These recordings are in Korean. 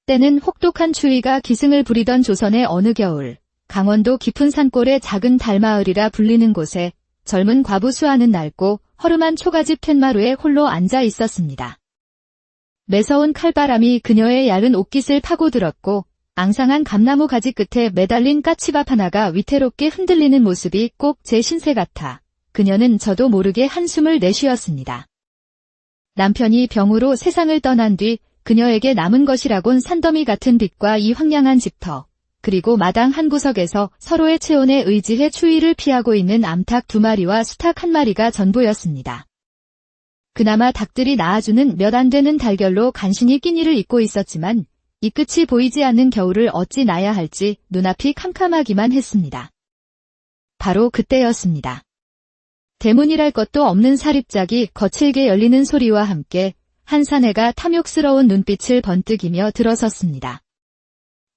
때는 혹독한 추위가 기승을 부리던 조선의 어느 겨울, 강원도 깊은 산골의 작은 달마을이라 불리는 곳에 젊은 과부 수아는 낡고 허름한 초가집 툇마루에 홀로 앉아 있었습니다. 매서운 칼바람이 그녀의 얇은 옷깃을 파고들었고 앙상한 감나무 가지 끝에 매달린 까치밥 하나가 위태롭게 흔들리는 모습이 꼭 제 신세 같아 그녀는 저도 모르게 한숨을 내쉬었습니다. 남편이 병으로 세상을 떠난 뒤 그녀에게 남은 것이라곤 산더미 같은 빚과 이 황량한 집터, 그리고 마당 한 구석에서 서로의 체온에 의지해 추위를 피하고 있는 암탉 2마리와 수탉 1마리가 전부였습니다. 그나마 닭들이 낳아주는 몇 안 되는 달걀로 간신히 끼니를 잇고 있었지만 이 끝이 보이지 않는 겨울을 어찌 나야 할지 눈앞이 캄캄하기만 했습니다. 바로 그때였습니다. 대문이랄 것도 없는 사립작이 거칠게 열리는 소리와 함께 한 사내가 탐욕스러운 눈빛을 번뜩이며 들어섰습니다.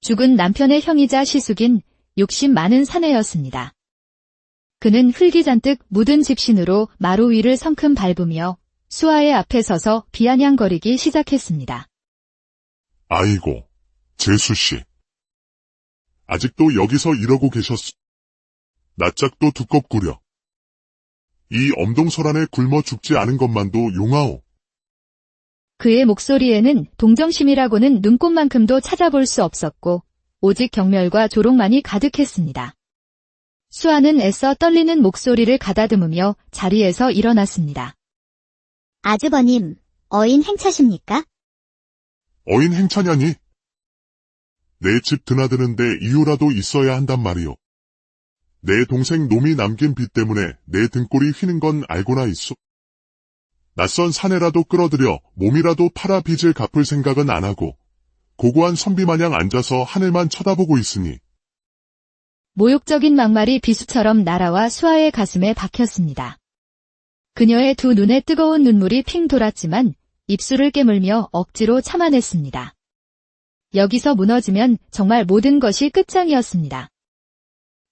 죽은 남편의 형이자 시숙인 욕심 많은 사내였습니다. 그는 흙이 잔뜩 묻은 집신으로 마루 위를 성큼 밟으며 수아의 앞에 서서 비아냥거리기 시작했습니다. 아이고, 재수씨. 아직도 여기서 이러고 계셨소. 낯짝도 두껍구려. 이 엄동설 안에 굶어 죽지 않은 것만도 용하오. 그의 목소리에는 동정심이라고는 눈꽃만큼도 찾아볼 수 없었고 오직 경멸과 조롱만이 가득했습니다. 수아는 애써 떨리는 목소리를 가다듬으며 자리에서 일어났습니다. 아주버님, 어인 행차십니까? 어인 행차냐니? 내 집 드나드는데 이유라도 있어야 한단 말이오. 내 동생 놈이 남긴 빚 때문에 내 등골이 휘는 건 알고나 있소. 낯선 사내라도 끌어들여 몸이라도 팔아 빚을 갚을 생각은 안 하고 고고한 선비마냥 앉아서 하늘만 쳐다보고 있으니. 모욕적인 막말이 비수처럼 날아와 수아의 가슴에 박혔습니다. 그녀의 두 눈에 뜨거운 눈물이 핑 돌았지만 입술을 깨물며 억지로 참아냈습니다. 여기서 무너지면 정말 모든 것이 끝장이었습니다.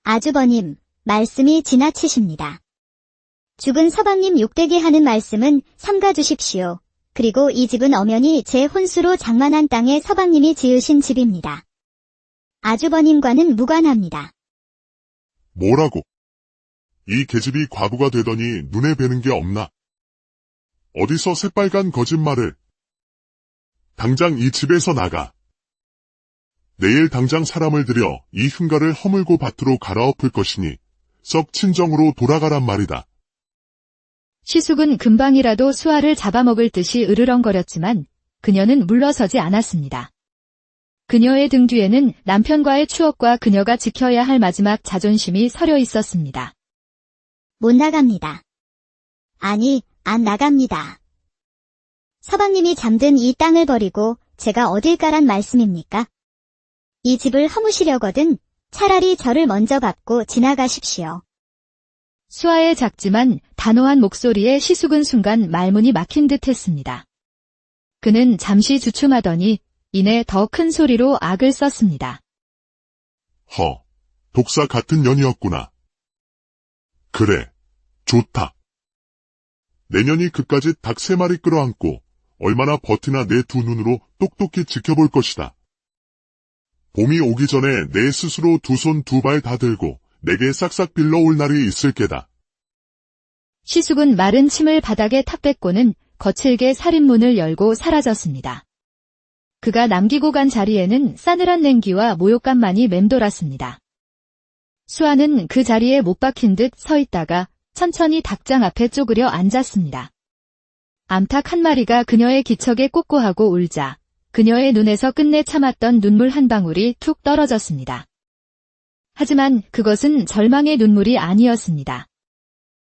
아주버님, 말씀이 지나치십니다. 죽은 서방님 욕되게 하는 말씀은 삼가주십시오. 그리고 이 집은 엄연히 제 혼수로 장만한 땅에 서방님이 지으신 집입니다. 아주버님과는 무관합니다. 뭐라고? 이 계집이 과부가 되더니 눈에 뵈는 게 없나? 어디서 새빨간 거짓말을. 당장 이 집에서 나가. 내일 당장 사람을 들여 이 흉가를 허물고 밭으로 갈아엎을 것이니 썩 친정으로 돌아가란 말이다. 시숙은 금방이라도 수아를 잡아먹을 듯이 으르렁거렸지만 그녀는 물러서지 않았습니다. 그녀의 등 뒤에는 남편과의 추억과 그녀가 지켜야 할 마지막 자존심이 서려 있었습니다. 못 나갑니다. 아니, 안 나갑니다. 서방님이 잠든 이 땅을 버리고 제가 어딜 가란 말씀입니까? 이 집을 허무시려거든 차라리 저를 먼저 밟고 지나가십시오. 수아의 작지만 단호한 목소리에 시숙은 순간 말문이 막힌 듯 했습니다. 그는 잠시 주춤하더니 이내 더 큰 소리로 악을 썼습니다. 독사 같은 년이었구나. 그래, 좋다. 내년이 그까짓 닭 3마리 끌어안고 얼마나 버티나 내 두 눈으로 똑똑히 지켜볼 것이다. 봄이 오기 전에 내 스스로 두 손 두 발 다 들고 내게 싹싹 빌러올 날이 있을 게다. 시숙은 마른 침을 바닥에 탁 뱉고는 거칠게 살인문을 열고 사라졌습니다. 그가 남기고 간 자리에는 싸늘한 냉기와 모욕감만이 맴돌았습니다. 수아는 그 자리에 못 박힌 듯 서 있다가 천천히 닭장 앞에 쪼그려 앉았습니다. 암탉 1마리가 그녀의 기척에 꼬꼬하고 울자 그녀의 눈에서 끝내 참았던 눈물 한 방울이 툭 떨어졌습니다. 하지만 그것은 절망의 눈물이 아니었습니다.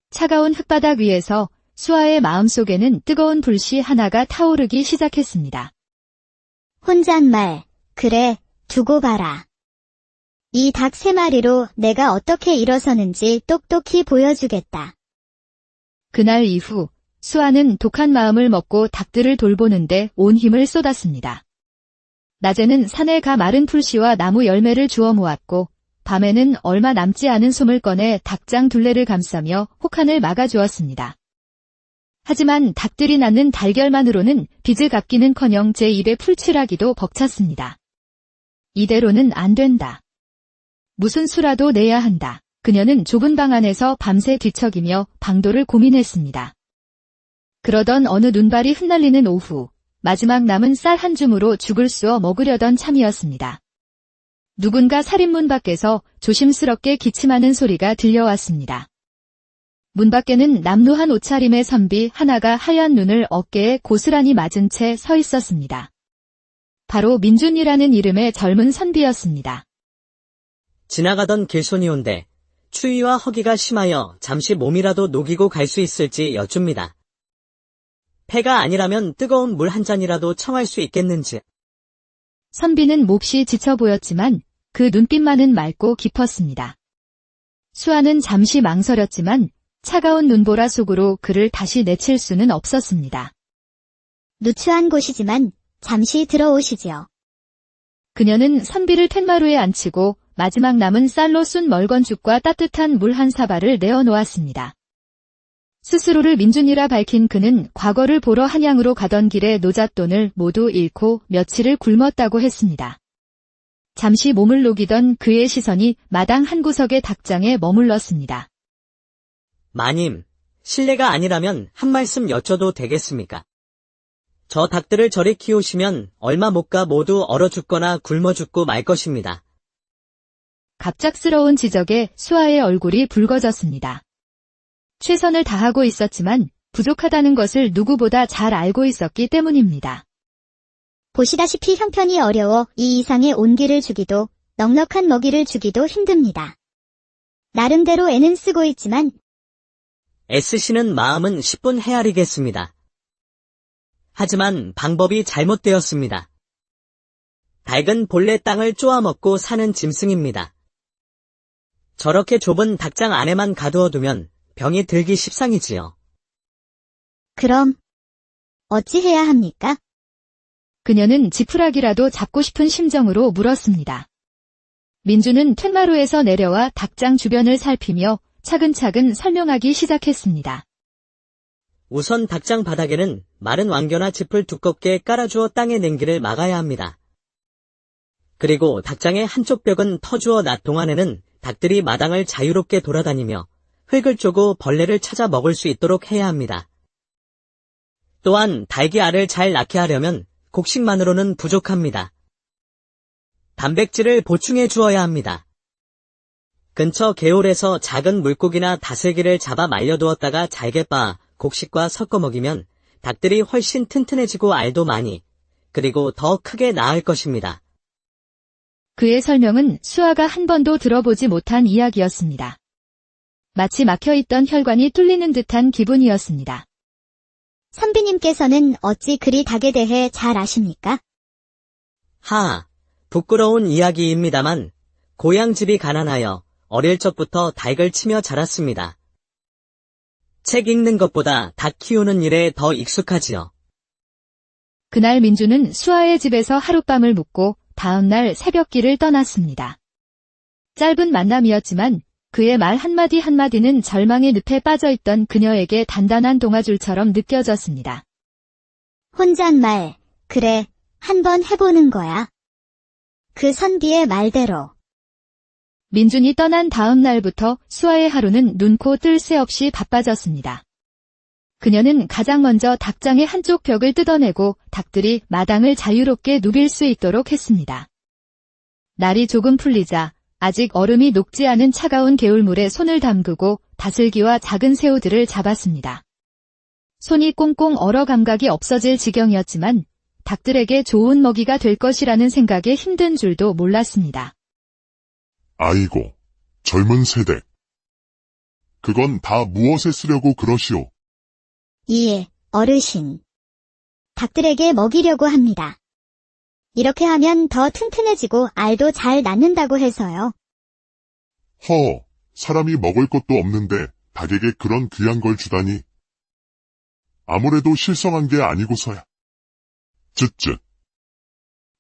차가운 흙바닥 위에서 수아의 마음속에는 뜨거운 불씨 하나가 타오르기 시작했습니다. 혼잣말, 그래, 두고 봐라. 이 닭 3마리로 내가 어떻게 일어서는지 똑똑히 보여주겠다. 그날 이후 수아는 독한 마음을 먹고 닭들을 돌보는데 온 힘을 쏟았습니다. 낮에는 산에 가 마른 풀씨와 나무 열매를 주워 모았고 밤에는 얼마 남지 않은 솜을 꺼내 닭장 둘레를 감싸며 혹한을 막아주었습니다. 하지만 닭들이 낳는 달걀만으로는 빚을 갚기는커녕 제 입에 풀칠하기도 벅찼습니다. 이대로는 안 된다. 무슨 수라도 내야 한다. 그녀는 좁은 방 안에서 밤새 뒤척이며 방도를 고민했습니다. 그러던 어느 눈발이 흩날리는 오후, 마지막 남은 쌀 한 줌으로 죽을 쑤어 먹으려던 참이었습니다. 누군가 살인문 밖에서 조심스럽게 기침하는 소리가 들려왔습니다. 문 밖에는 남루한 옷차림의 선비 하나가 하얀 눈을 어깨에 고스란히 맞은 채 서 있었습니다. 바로 민준이라는 이름의 젊은 선비였습니다. 지나가던 길손이온데 추위와 허기가 심하여 잠시 몸이라도 녹이고 갈 수 있을지 여쭙니다. 폐가 아니라면 뜨거운 물 한 잔이라도 청할 수 있겠는지. 선비는 몹시 지쳐 보였지만 그 눈빛만은 맑고 깊었습니다. 수아는 잠시 망설였지만 차가운 눈보라 속으로 그를 다시 내칠 수는 없었습니다. 누추한 곳이지만 잠시 들어오시지요. 그녀는 선비를 팻마루에 앉히고 마지막 남은 쌀로 쏜 멀건죽과 따뜻한 물 한 사발을 내어놓았습니다. 스스로를 민준이라 밝힌 그는 과거를 보러 한양으로 가던 길에 노잣돈을 모두 잃고 며칠을 굶었다고 했습니다. 잠시 몸을 녹이던 그의 시선이 마당 한 구석의 닭장에 머물렀습니다. 마님, 실례가 아니라면 한 말씀 여쭤도 되겠습니까? 저 닭들을 저리 키우시면 얼마 못 가 모두 얼어 죽거나 굶어 죽고 말 것입니다. 갑작스러운 지적에 수아의 얼굴이 붉어졌습니다. 최선을 다하고 있었지만 부족하다는 것을 누구보다 잘 알고 있었기 때문입니다. 보시다시피 형편이 어려워 이 이상의 온기를 주기도 넉넉한 먹이를 주기도 힘듭니다. 나름대로 애는 쓰고 있지만 애쓰시는 마음은 10분 헤아리겠습니다. 하지만 방법이 잘못되었습니다. 닭은 본래 땅을 쪼아먹고 사는 짐승입니다. 저렇게 좁은 닭장 안에만 가두어두면 병이 들기 십상이지요. 그럼 어찌해야 합니까? 그녀는 지푸라기라도 잡고 싶은 심정으로 물었습니다. 민주는 팻마루에서 내려와 닭장 주변을 살피며 차근차근 설명하기 시작했습니다. 우선 닭장 바닥에는 마른 왕겨나 짚을 두껍게 깔아주어 땅의 냉기를 막아야 합니다. 그리고 닭장의 한쪽 벽은 터주어 낮 동안에는 닭들이 마당을 자유롭게 돌아다니며 흙을 쪼고 벌레를 찾아 먹을 수 있도록 해야 합니다. 또한 닭이 알을 잘 낳게 하려면 곡식만으로는 부족합니다. 단백질을 보충해 주어야 합니다. 근처 개울에서 작은 물고기나 다슬기를 잡아 말려두었다가 잘게 빻아 곡식과 섞어 먹이면 닭들이 훨씬 튼튼해지고 알도 많이, 그리고 더 크게 낳을 것입니다. 그의 설명은 수아가 한 번도 들어보지 못한 이야기였습니다. 마치 막혀있던 혈관이 뚫리는 듯한 기분이었습니다. 선비님께서는 어찌 그리 닭에 대해 잘 아십니까? 부끄러운 이야기입니다만 고향집이 가난하여 어릴 적부터 닭을 치며 자랐습니다. 책 읽는 것보다 닭 키우는 일에 더 익숙하지요. 그날 민주는 수아의 집에서 하룻밤을 묵고 다음날 새벽길을 떠났습니다. 짧은 만남이었지만 그의 말 한마디 한마디는 절망의 늪에 빠져있던 그녀에게 단단한 동아줄처럼 느껴졌습니다. 혼잣말, 그래, 한번 해보는 거야. 그 선비의 말대로. 민준이 떠난 다음 날부터 수아의 하루는 눈코 뜰 새 없이 바빠졌습니다. 그녀는 가장 먼저 닭장의 한쪽 벽을 뜯어내고 닭들이 마당을 자유롭게 누빌 수 있도록 했습니다. 날이 조금 풀리자 아직 얼음이 녹지 않은 차가운 개울물에 손을 담그고 다슬기와 작은 새우들을 잡았습니다. 손이 꽁꽁 얼어 감각이 없어질 지경이었지만 닭들에게 좋은 먹이가 될 것이라는 생각에 힘든 줄도 몰랐습니다. 아이고, 젊은 세대. 그건 다 무엇에 쓰려고 그러시오? 이에, 어르신. 닭들에게 먹이려고 합니다. 이렇게 하면 더 튼튼해지고 알도 잘 낳는다고 해서요. 사람이 먹을 것도 없는데 닭에게 그런 귀한 걸 주다니. 아무래도 실성한 게 아니고서야. 쯧쯧.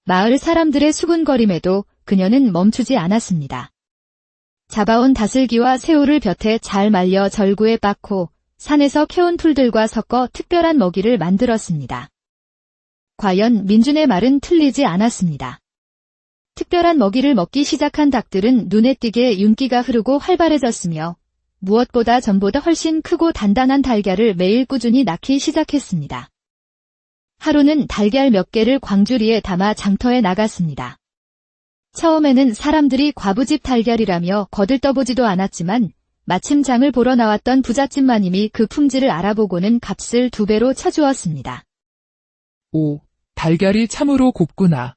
마을 사람들의 수군거림에도 그녀는 멈추지 않았습니다. 잡아온 다슬기와 새우를 볕에 잘 말려 절구에 빻고 산에서 캐온 풀들과 섞어 특별한 먹이를 만들었습니다. 과연 민준의 말은 틀리지 않았습니다. 특별한 먹이를 먹기 시작한 닭들은 눈에 띄게 윤기가 흐르고 활발해졌으며 무엇보다 전보다 훨씬 크고 단단한 달걀을 매일 꾸준히 낳기 시작했습니다. 하루는 달걀 몇 개를 광주리에 담아 장터에 나갔습니다. 처음에는 사람들이 과부집 달걀이라며 거들떠보지도 않았지만 마침 장을 보러 나왔던 부잣집 마님이 그 품질을 알아보고는 값을 2배로 쳐주었습니다. 오, 달걀이 참으로 곱구나.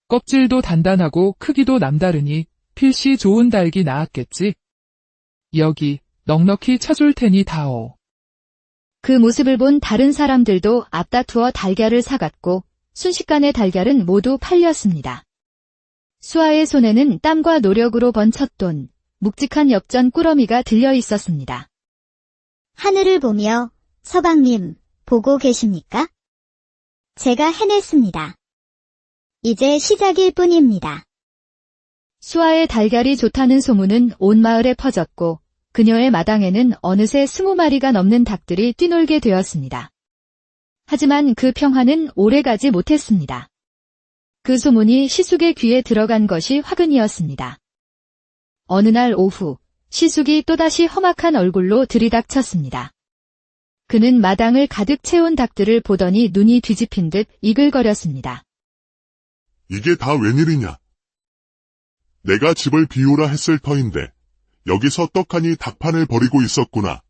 껍질도 단단하고 크기도 남다르니 필시 좋은 닭이 나왔겠지. 여기 넉넉히 쳐줄 테니 다오. 그 모습을 본 다른 사람들도 앞다투어 달걀을 사갔고 순식간에 달걀은 모두 팔렸습니다. 수아의 손에는 땀과 노력으로 번 첫 돈, 묵직한 엽전 꾸러미가 들려 있었습니다. 하늘을 보며 서방님, 보고 계십니까? 제가 해냈습니다. 이제 시작일 뿐입니다. 수아의 달걀이 좋다는 소문은 온 마을에 퍼졌고 그녀의 마당에는 어느새 20마리가 넘는 닭들이 뛰놀게 되었습니다. 하지만 그 평화는 오래가지 못했습니다. 그 소문이 시숙의 귀에 들어간 것이 화근이었습니다. 어느 날 오후, 시숙이 또다시 험악한 얼굴로 들이닥쳤습니다. 그는 마당을 가득 채운 닭들을 보더니 눈이 뒤집힌 듯 이글거렸습니다. 이게 다 웬일이냐? 내가 집을 비우라 했을 터인데 여기서 떡하니 닭판을 버리고 있었구나.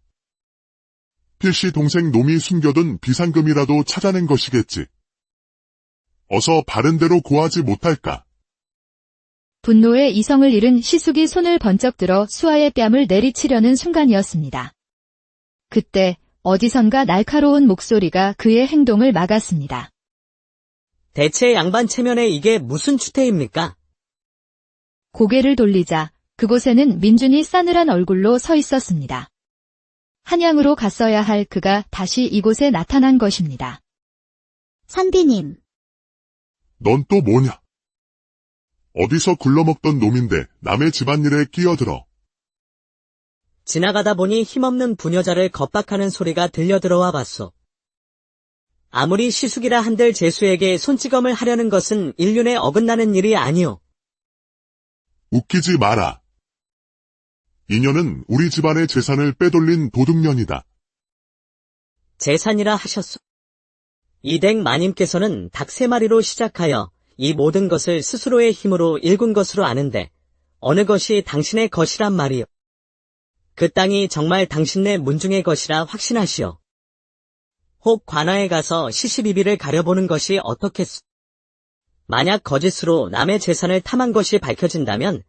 필시 동생 놈이 숨겨둔 비상금이라도 찾아낸 것이겠지. 어서 바른 대로 고하지 못할까? 분노에 이성을 잃은 시숙이 손을 번쩍 들어 수아의 뺨을 내리치려는 순간이었습니다. 그때 어디선가 날카로운 목소리가 그의 행동을 막았습니다. 대체 양반 체면에 이게 무슨 추태입니까? 고개를 돌리자 그곳에는 민준이 싸늘한 얼굴로 서 있었습니다. 한양으로 갔어야 할 그가 다시 이곳에 나타난 것입니다. 선비님, 넌 또 뭐냐? 어디서 굴러먹던 놈인데 남의 집안일에 끼어들어. 지나가다 보니 힘없는 부녀자를 겁박하는 소리가 들려 들어와 봤소. 아무리 시숙이라 한들 제수에게 손찌검을 하려는 것은 인륜에 어긋나는 일이 아니오. 웃기지 마라. 이년은 우리 집안의 재산을 빼돌린 도둑년이다. 재산이라 하셨소. 이댁 마님께서는 닭 3마리로 시작하여 이 모든 것을 스스로의 힘으로 일군 것으로 아는데 어느 것이 당신의 것이란 말이오. 그 땅이 정말 당신네 문중의 것이라 확신하시오. 혹 관아에 가서 시시비비를 가려보는 것이 어떻겠소. 만약 거짓으로 남의 재산을 탐한 것이 밝혀진다면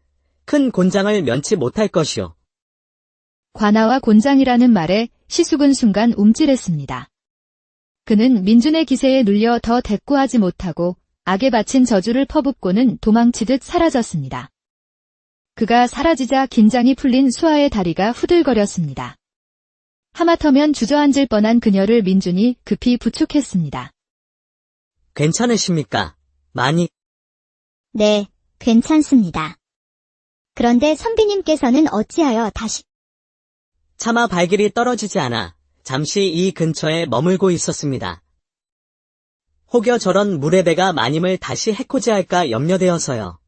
큰 곤장을 면치 못할 것이오. 관아와 곤장이라는 말에 시숙은 순간 움찔했습니다. 그는 민준의 기세에 눌려 더 대꾸하지 못하고 악에 바친 저주를 퍼붓고는 도망치듯 사라졌습니다. 그가 사라지자 긴장이 풀린 수아의 다리가 후들거렸습니다. 하마터면 주저앉을 뻔한 그녀를 민준이 급히 부축했습니다. 괜찮으십니까? 많이. 네, 괜찮습니다. 그런데 선비님께서는 어찌하여 다시 차마 발길이 떨어지지 않아 잠시 이 근처에 머물고 있었습니다. 혹여 저런 물의 배가 마님을 다시 해코지할까 염려되어서요.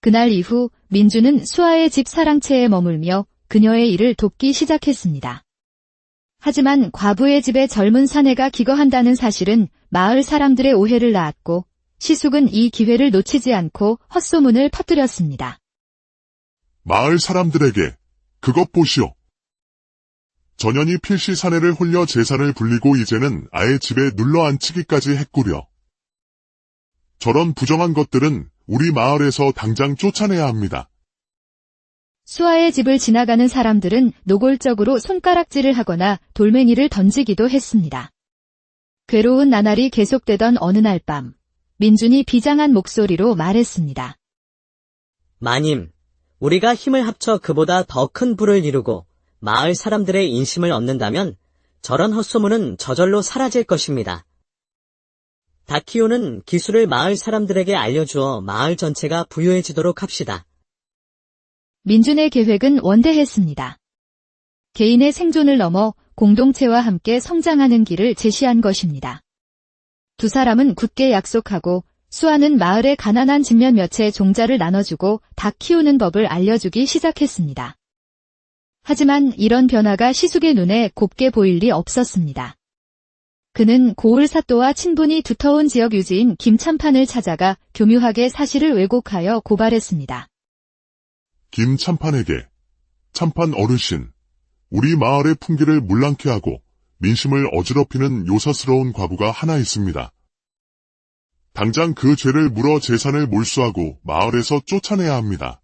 그날 이후 민준은 수아의 집 사랑채에 머물며 그녀의 일을 돕기 시작했습니다. 하지만 과부의 집에 젊은 사내가 기거한다는 사실은 마을 사람들의 오해를 낳았고 시숙은 이 기회를 놓치지 않고 헛소문을 퍼뜨렸습니다. 마을 사람들에게 그것 보시오. 전현이 필시 사내를 홀려 재산을 불리고 이제는 아예 집에 눌러앉히기까지 했구려. 저런 부정한 것들은 우리 마을에서 당장 쫓아내야 합니다. 수아의 집을 지나가는 사람들은 노골적으로 손가락질을 하거나 돌멩이를 던지기도 했습니다. 괴로운 나날이 계속되던 어느 날 밤, 민준이 비장한 목소리로 말했습니다. 마님, 우리가 힘을 합쳐 그보다 더 큰 부를 이루고 마을 사람들의 인심을 얻는다면 저런 헛소문은 저절로 사라질 것입니다. 닭키우는 기술을 마을 사람들에게 알려주어 마을 전체가 부유해지도록 합시다. 민준의 계획은 원대했습니다. 개인의 생존을 넘어 공동체와 함께 성장하는 길을 제시한 것입니다. 두 사람은 굳게 약속하고 수아는 마을의 가난한 집면 몇의 종자를 나눠주고 닭 키우는 법을 알려주기 시작했습니다. 하지만 이런 변화가 시숙의 눈에 곱게 보일 리 없었습니다. 그는 고을 사또와 친분이 두터운 지역 유지인 김참판을 찾아가 교묘하게 사실을 왜곡하여 고발했습니다. 김참판에게, 참판 어르신, 우리 마을의 풍기를 물랑케 하고 민심을 어지럽히는 요사스러운 과부가 하나 있습니다. 당장 그 죄를 물어 재산을 몰수하고 마을에서 쫓아내야 합니다.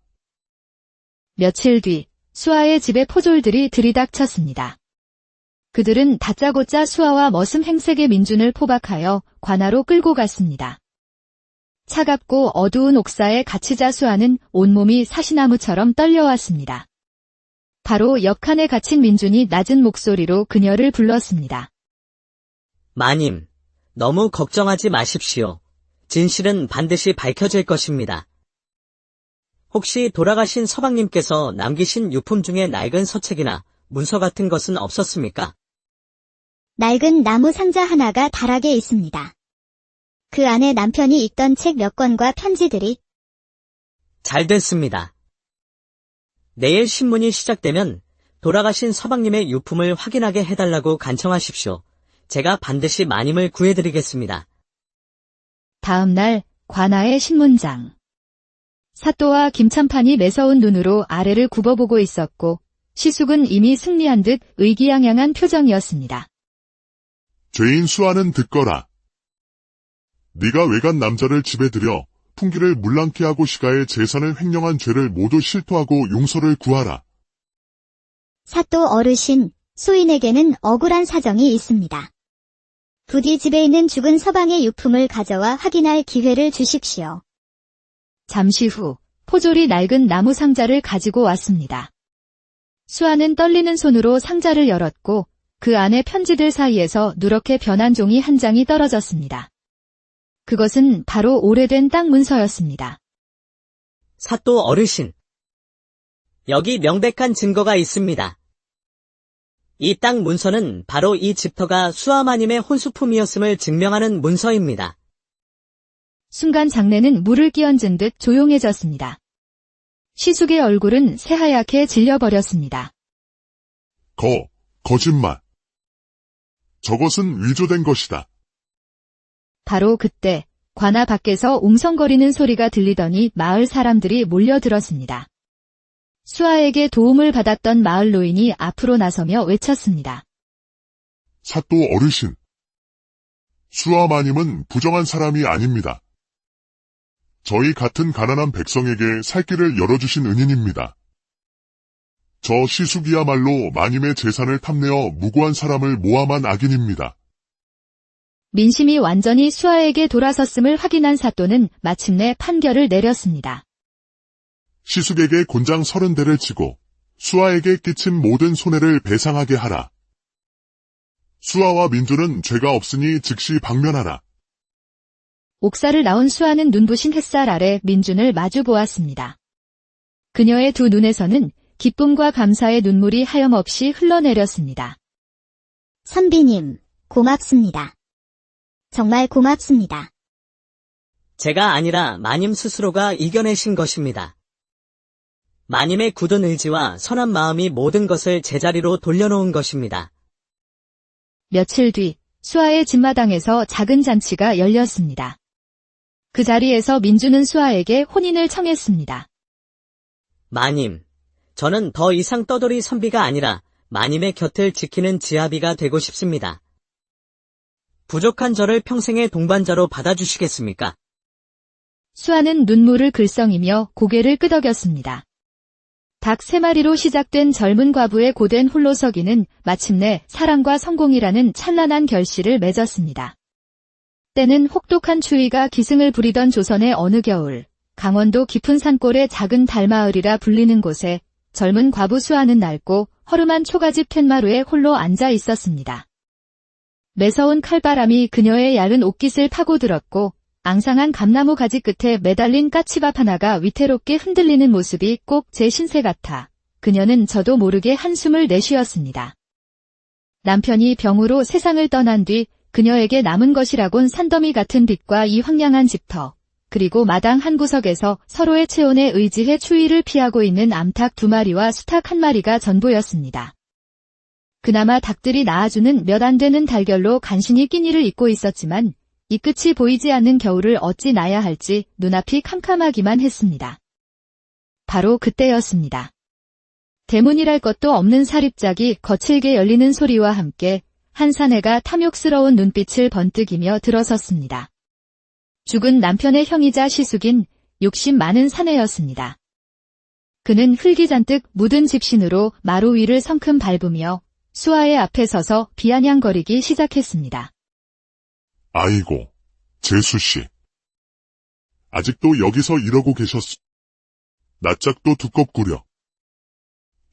며칠 뒤 수아의 집에 포졸들이 들이닥쳤습니다. 그들은 다짜고짜 수아와 머슴 행색의 민준을 포박하여 관하로 끌고 갔습니다. 차갑고 어두운 옥사에 갇히자 수아는 온몸이 사시나무처럼 떨려왔습니다. 바로 옆칸에 갇힌 민준이 낮은 목소리로 그녀를 불렀습니다. 마님, 너무 걱정하지 마십시오. 진실은 반드시 밝혀질 것입니다. 혹시 돌아가신 서방님께서 남기신 유품 중에 낡은 서책이나 문서 같은 것은 없었습니까? 낡은 나무 상자 하나가 다락에 있습니다. 그 안에 남편이 읽던 책 몇 권과 편지들이. 잘 됐습니다. 내일 신문이 시작되면 돌아가신 서방님의 유품을 확인하게 해달라고 간청하십시오. 제가 반드시 마님을 구해드리겠습니다. 다음 날 관아의 신문장. 사또와 김참판이 매서운 눈으로 아래를 굽어보고 있었고 시숙은 이미 승리한 듯 의기양양한 표정이었습니다. 죄인 수아는 듣거라. 네가 외간 남자를 집에 들여 풍기를 물랑케 하고 시가의 재산을 횡령한 죄를 모두 실토하고 용서를 구하라. 사또 어르신, 소인에게는 억울한 사정이 있습니다. 부디 집에 있는 죽은 서방의 유품을 가져와 확인할 기회를 주십시오. 잠시 후 포졸이 낡은 나무 상자를 가지고 왔습니다. 수아는 떨리는 손으로 상자를 열었고 그 안에 편지들 사이에서 누렇게 변한 종이 한 장이 떨어졌습니다. 그것은 바로 오래된 땅 문서였습니다. 사또 어르신, 여기 명백한 증거가 있습니다. 이 땅 문서는 바로 이 집터가 수아마님의 혼수품이었음을 증명하는 문서입니다. 순간 장내는 물을 끼얹은 듯 조용해졌습니다. 시숙의 얼굴은 새하얗게 질려버렸습니다. 거짓말. 저것은 위조된 것이다. 바로 그때 관아 밖에서 웅성거리는 소리가 들리더니 마을 사람들이 몰려들었습니다. 수아에게 도움을 받았던 마을 노인이 앞으로 나서며 외쳤습니다. 사또 어르신. 수아 마님은 부정한 사람이 아닙니다. 저희 같은 가난한 백성에게 살 길을 열어주신 은인입니다. 저 시숙이야말로 마님의 재산을 탐내어 무고한 사람을 모함한 악인입니다. 민심이 완전히 수아에게 돌아섰음을 확인한 사또는 마침내 판결을 내렸습니다. 시숙에게 곤장 30대를 치고 수아에게 끼친 모든 손해를 배상하게 하라. 수아와 민준은 죄가 없으니 즉시 방면하라. 옥사를 나온 수아는 눈부신 햇살 아래 민준을 마주 보았습니다. 그녀의 두 눈에서는 기쁨과 감사의 눈물이 하염없이 흘러내렸습니다. 선비님, 고맙습니다. 정말 고맙습니다. 제가 아니라 마님 스스로가 이겨내신 것입니다. 마님의 굳은 의지와 선한 마음이 모든 것을 제자리로 돌려놓은 것입니다. 며칠 뒤 수아의 집마당에서 작은 잔치가 열렸습니다. 그 자리에서 민준은 수아에게 혼인을 청했습니다. 마님, 저는 더 이상 떠돌이 선비가 아니라 마님의 곁을 지키는 지아비가 되고 싶습니다. 부족한 저를 평생의 동반자로 받아주시겠습니까? 수아는 눈물을 글썽이며 고개를 끄덕였습니다. 닭 3마리로 시작된 젊은 과부의 고된 홀로서기는 마침내 사랑과 성공이라는 찬란한 결실을 맺었습니다. 때는 혹독한 추위가 기승을 부리던 조선의 어느 겨울, 강원도 깊은 산골의 작은 달마을이라 불리는 곳에 젊은 과부 수아는 낡고 허름한 초가집 툇마루에 홀로 앉아 있었습니다. 매서운 칼바람이 그녀의 얇은 옷깃을 파고들었고 앙상한 감나무 가지 끝에 매달린 까치밥 하나가 위태롭게 흔들리는 모습이 꼭 제 신세 같아 그녀는 저도 모르게 한숨을 내쉬었습니다. 남편이 병으로 세상을 떠난 뒤 그녀에게 남은 것이라곤 산더미 같은 빚과 이 황량한 집터, 그리고 마당 한 구석에서 서로의 체온에 의지해 추위를 피하고 있는 암탉 2마리와 수탉 1마리가 전부였습니다. 그나마 닭들이 낳아주는 몇 안 되는 달걀로 간신히 끼니를 잇고 있었지만 이 끝이 보이지 않는 겨울을 어찌 나야 할지 눈앞이 캄캄하기만 했습니다. 바로 그때였습니다. 대문이랄 것도 없는 사립작이 거칠게 열리는 소리와 함께 한 사내가 탐욕스러운 눈빛을 번뜩이며 들어섰습니다. 죽은 남편의 형이자 시숙인 욕심 많은 사내였습니다. 그는 흙이 잔뜩 묻은 집신으로 마루 위를 성큼 밟으며 수아의 앞에 서서 비아냥거리기 시작했습니다. 아이고, 재수씨. 아직도 여기서 이러고 계셨소. 낯짝도 두껍구려.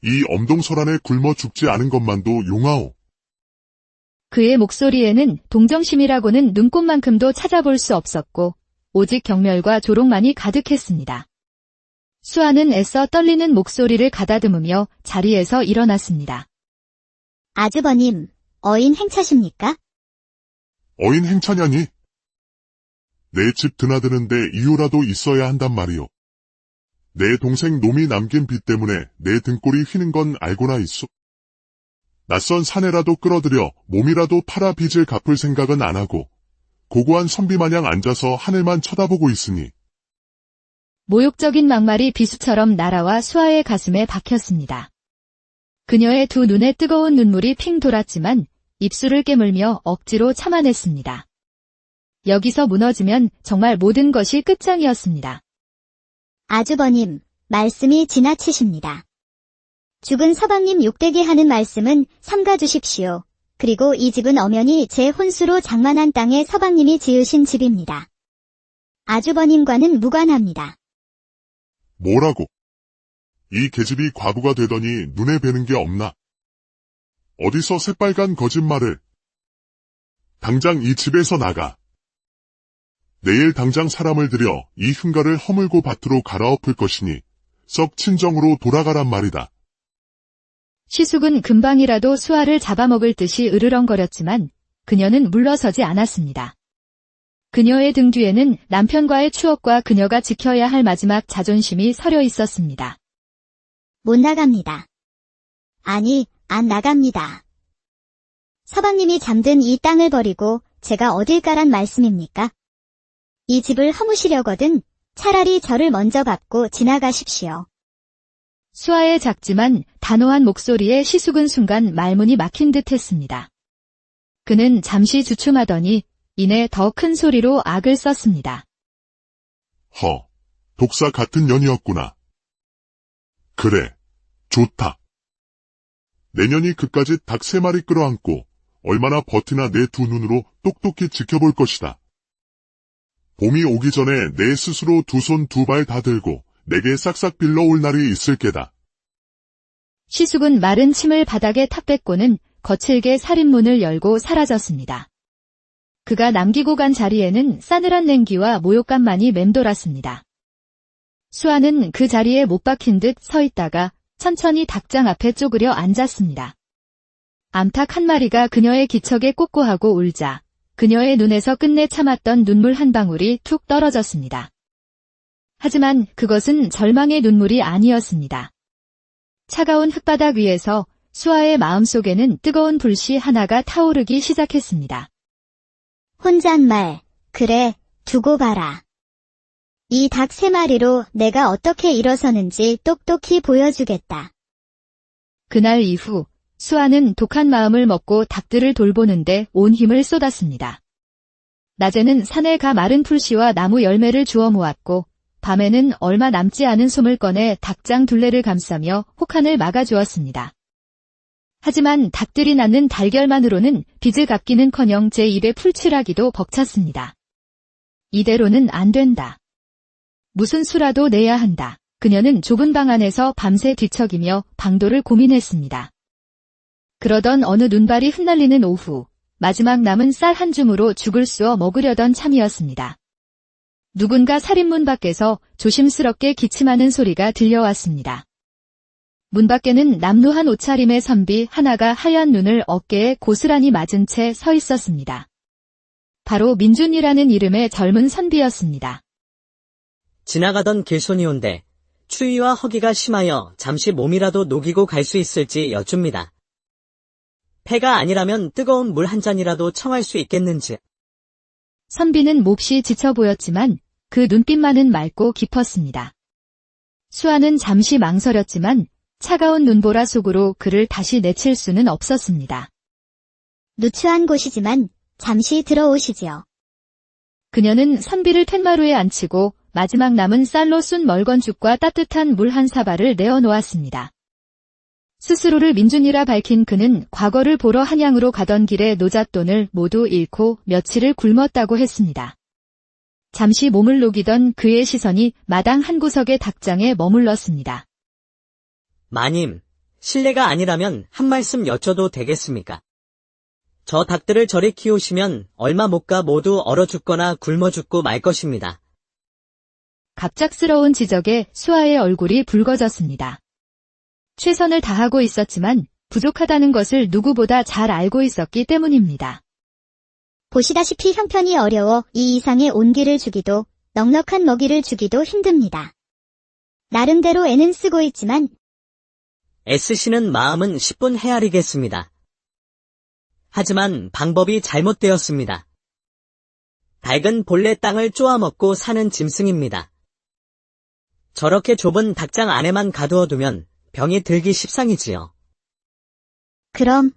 이 엄동설 안에 굶어 죽지 않은 것만도 용하오. 그의 목소리에는 동정심이라고는 눈꽃만큼도 찾아볼 수 없었고 오직 경멸과 조롱만이 가득했습니다. 수아는 애써 떨리는 목소리를 가다듬으며 자리에서 일어났습니다. 아주버님, 어인 행차십니까? 어인 행차냐니? 내 집 드나드는데 이유라도 있어야 한단 말이오. 내 동생 놈이 남긴 빚 때문에 내 등골이 휘는 건 알고나 있소. 낯선 사내라도 끌어들여 몸이라도 팔아 빚을 갚을 생각은 안 하고 고고한 선비 마냥 앉아서 하늘만 쳐다보고 있으니. 모욕적인 막말이 비수처럼 날아와 수아의 가슴에 박혔습니다. 그녀의 두 눈에 뜨거운 눈물이 핑 돌았지만 입술을 깨물며 억지로 참아냈습니다. 여기서 무너지면 정말 모든 것이 끝장이었습니다. 아주버님, 말씀이 지나치십니다. 죽은 서방님 욕되게 하는 말씀은 삼가주십시오. 그리고 이 집은 엄연히 제 혼수로 장만한 땅에 서방님이 지으신 집입니다. 아주버님과는 무관합니다. 뭐라고? 이 계집이 과부가 되더니 눈에 뵈는 게 없나? 어디서 새빨간 거짓말을. 당장 이 집에서 나가. 내일 당장 사람을 들여 이 흉가를 허물고 밭으로 갈아엎을 것이니 썩 친정으로 돌아가란 말이다. 시숙은 금방이라도 수아를 잡아먹을 듯이 으르렁거렸지만 그녀는 물러서지 않았습니다. 그녀의 등 뒤에는 남편과의 추억과 그녀가 지켜야 할 마지막 자존심이 서려 있었습니다. 못 나갑니다. 아니, 안 나갑니다. 서방님이 잠든 이 땅을 버리고 제가 어딜 가란 말씀입니까? 이 집을 허무시려거든 차라리 저를 먼저 밟고 지나가십시오. 수아의 작지만 단호한 목소리에 시숙은 순간 말문이 막힌 듯 했습니다. 그는 잠시 주춤하더니 이내 더 큰 소리로 악을 썼습니다. 독사 같은 년이었구나. 그래, 좋다. 내년이 그까짓 닭 3마리 끌어안고 얼마나 버티나 내 두 눈으로 똑똑히 지켜볼 것이다. 봄이 오기 전에 내 스스로 두 손 두 발 다 들고 내게 싹싹 빌러올 날이 있을 게다. 시숙은 마른 침을 바닥에 탁 뱉고는 거칠게 살인문을 열고 사라졌습니다. 그가 남기고 간 자리에는 싸늘한 냉기와 모욕감만이 맴돌았습니다. 수아는 그 자리에 못 박힌 듯 서 있다가 천천히 닭장 앞에 쪼그려 앉았습니다. 암탉 1마리가 그녀의 기척에 꼬꼬하고 울자 그녀의 눈에서 끝내 참았던 눈물 한 방울이 툭 떨어졌습니다. 하지만 그것은 절망의 눈물이 아니었습니다. 차가운 흙바닥 위에서 수아의 마음속에는 뜨거운 불씨 하나가 타오르기 시작했습니다. 혼잣말, 그래, 두고 봐라. 이 닭 3마리로 내가 어떻게 일어서는지 똑똑히 보여주겠다. 그날 이후 수아는 독한 마음을 먹고 닭들을 돌보는데 온 힘을 쏟았습니다. 낮에는 산에 가 마른 풀씨와 나무 열매를 주워 모았고 밤에는 얼마 남지 않은 솜을 꺼내 닭장 둘레를 감싸며 혹한을 막아주었습니다. 하지만 닭들이 낳는 달걀만으로는 빚을 갚기는커녕 제 입에 풀칠하기도 벅찼습니다. 이대로는 안 된다. 무슨 수라도 내야 한다. 그녀는 좁은 방 안에서 밤새 뒤척이며 방도를 고민했습니다. 그러던 어느 눈발이 흩날리는 오후, 마지막 남은 쌀 한 줌으로 죽을 쑤어 먹으려던 참이었습니다. 누군가 살인문 밖에서 조심스럽게 기침하는 소리가 들려왔습니다. 문 밖에는 남루한 옷차림의 선비 하나가 하얀 눈을 어깨에 고스란히 맞은 채 서 있었습니다. 바로 민준이라는 이름의 젊은 선비였습니다. 지나가던 길손이온데 추위와 허기가 심하여 잠시 몸이라도 녹이고 갈 수 있을지 여쭙니다. 폐가 아니라면 뜨거운 물 한 잔이라도 청할 수 있겠는지. 선비는 몹시 지쳐 보였지만 그 눈빛만은 맑고 깊었습니다. 수아는 잠시 망설였지만 차가운 눈보라 속으로 그를 다시 내칠 수는 없었습니다. 누추한 곳이지만 잠시 들어오시지요. 그녀는 선비를 툇마루에 앉히고 마지막 남은 쌀로 쏜 멀건죽과 따뜻한 물 한 사발을 내어놓았습니다. 스스로를 민준이라 밝힌 그는 과거를 보러 한양으로 가던 길에 노잣돈을 모두 잃고 며칠을 굶었다고 했습니다. 잠시 몸을 녹이던 그의 시선이 마당 한 구석의 닭장에 머물렀습니다. 마님, 실례가 아니라면 한 말씀 여쭤도 되겠습니까? 저 닭들을 저리 키우시면 얼마 못 가 모두 얼어 죽거나 굶어 죽고 말 것입니다. 갑작스러운 지적에 수아의 얼굴이 붉어졌습니다. 최선을 다하고 있었지만 부족하다는 것을 누구보다 잘 알고 있었기 때문입니다. 보시다시피 형편이 어려워 이 이상의 온기를 주기도 넉넉한 먹이를 주기도 힘듭니다. 나름대로 애는 쓰고 있지만 애쓰시는 마음은 10분 헤아리겠습니다. 하지만 방법이 잘못되었습니다. 닭은 본래 땅을 쪼아먹고 사는 짐승입니다. 저렇게 좁은 닭장 안에만 가두어두면 병이 들기 십상이지요. 그럼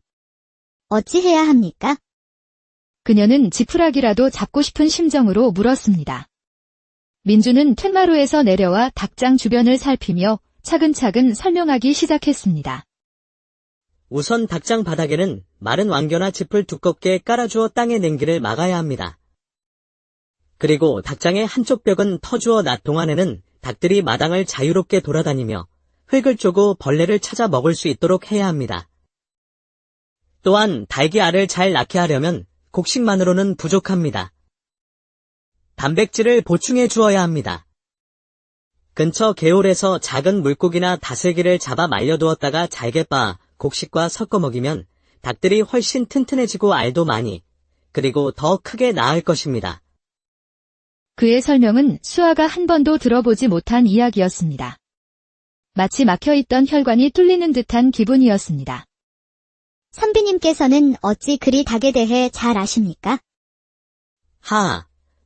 어찌해야 합니까? 그녀는 지푸라기라도 잡고 싶은 심정으로 물었습니다. 민주는 툇마루에서 내려와 닭장 주변을 살피며 차근차근 설명하기 시작했습니다. 우선 닭장 바닥에는 마른 왕겨나 짚을 두껍게 깔아주어 땅의 냉기를 막아야 합니다. 그리고 닭장의 한쪽 벽은 터주어 낮 동안에는 닭들이 마당을 자유롭게 돌아다니며 흙을 쪼고 벌레를 찾아 먹을 수 있도록 해야 합니다. 또한 닭이 알을 잘 낳게 하려면 곡식만으로는 부족합니다. 단백질을 보충해 주어야 합니다. 근처 개울에서 작은 물고기나 다슬기를 잡아 말려두었다가 잘게 빻아 곡식과 섞어 먹이면 닭들이 훨씬 튼튼해지고 알도 많이, 그리고 더 크게 낳을 것입니다. 그의 설명은 수아가 한 번도 들어보지 못한 이야기였습니다. 마치 막혀있던 혈관이 뚫리는 듯한 기분이었습니다. 선비님께서는 어찌 그리 닭에 대해 잘 아십니까?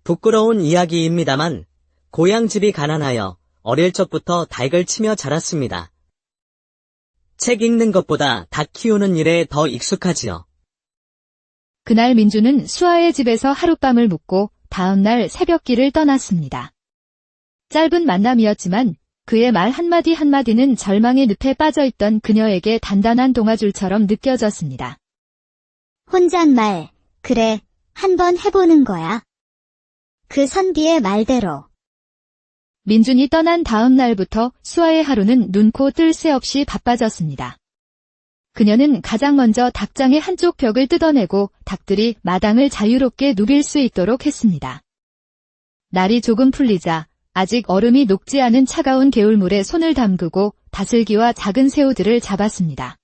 부끄러운 이야기입니다만 고향집이 가난하여 어릴 적부터 닭을 치며 자랐습니다. 책 읽는 것보다 닭 키우는 일에 더 익숙하지요. 그날 민주는 수아의 집에서 하룻밤을 묵고 다음날 새벽길을 떠났습니다. 짧은 만남이었지만 그의 말 한마디 한마디는 절망의 늪에 빠져있던 그녀에게 단단한 동아줄처럼 느껴졌습니다. 혼잣말, 그래, 한번 해보는 거야. 그 선비의 말대로. 민준이 떠난 다음 날부터 수아의 하루는 눈코 뜰 새 없이 바빠졌습니다. 그녀는 가장 먼저 닭장의 한쪽 벽을 뜯어내고 닭들이 마당을 자유롭게 누빌 수 있도록 했습니다. 날이 조금 풀리자 아직 얼음이 녹지 않은 차가운 개울물에 손을 담그고 다슬기와 작은 새우들을 잡았습니다.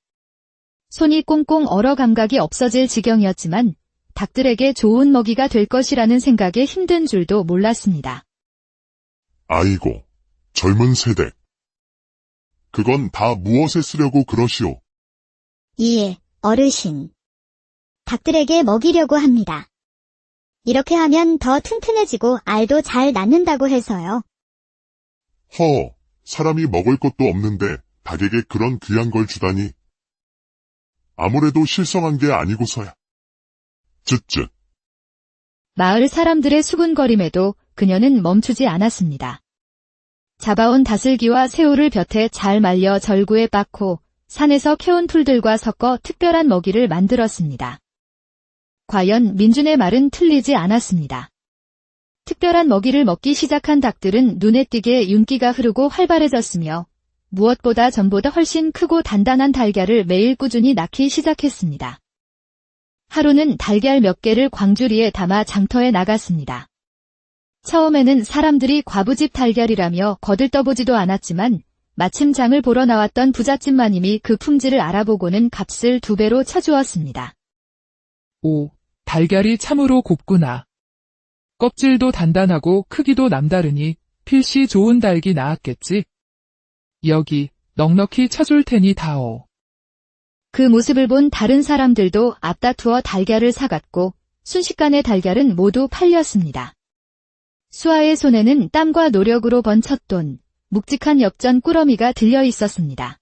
손이 꽁꽁 얼어 감각이 없어질 지경이었지만 닭들에게 좋은 먹이가 될 것이라는 생각에 힘든 줄도 몰랐습니다. 아이고, 젊은 세대. 그건 다 무엇에 쓰려고 그러시오? 이에, 어르신. 닭들에게 먹이려고 합니다. 이렇게 하면 더 튼튼해지고 알도 잘 낳는다고 해서요. 사람이 먹을 것도 없는데 닭에게 그런 귀한 걸 주다니. 아무래도 실성한 게 아니고서야. 쯧쯧. 마을 사람들의 수군거림에도 그녀는 멈추지 않았습니다. 잡아온 다슬기와 새우를 볕에 잘 말려 절구에 빻고 산에서 캐온 풀들과 섞어 특별한 먹이를 만들었습니다. 과연 민준의 말은 틀리지 않았습니다. 특별한 먹이를 먹기 시작한 닭들은 눈에 띄게 윤기가 흐르고 활발해졌으며 무엇보다 전보다 훨씬 크고 단단한 달걀을 매일 꾸준히 낳기 시작했습니다. 하루는 달걀 몇 개를 광주리에 담아 장터에 나갔습니다. 처음에는 사람들이 과부집 달걀이라며 거들떠보지도 않았지만 마침 장을 보러 나왔던 부잣집 마님이 그 품질을 알아보고는 값을 2배로 쳐주었습니다. 오, 달걀이 참으로 곱구나. 껍질도 단단하고 크기도 남다르니 필시 좋은 닭이 나왔겠지. 여기 넉넉히 쳐줄 테니 다오. 그 모습을 본 다른 사람들도 앞다투어 달걀을 사갔고 순식간에 달걀은 모두 팔렸습니다. 수아의 손에는 땀과 노력으로 번 첫 돈, 묵직한 엽전 꾸러미가 들려 있었습니다.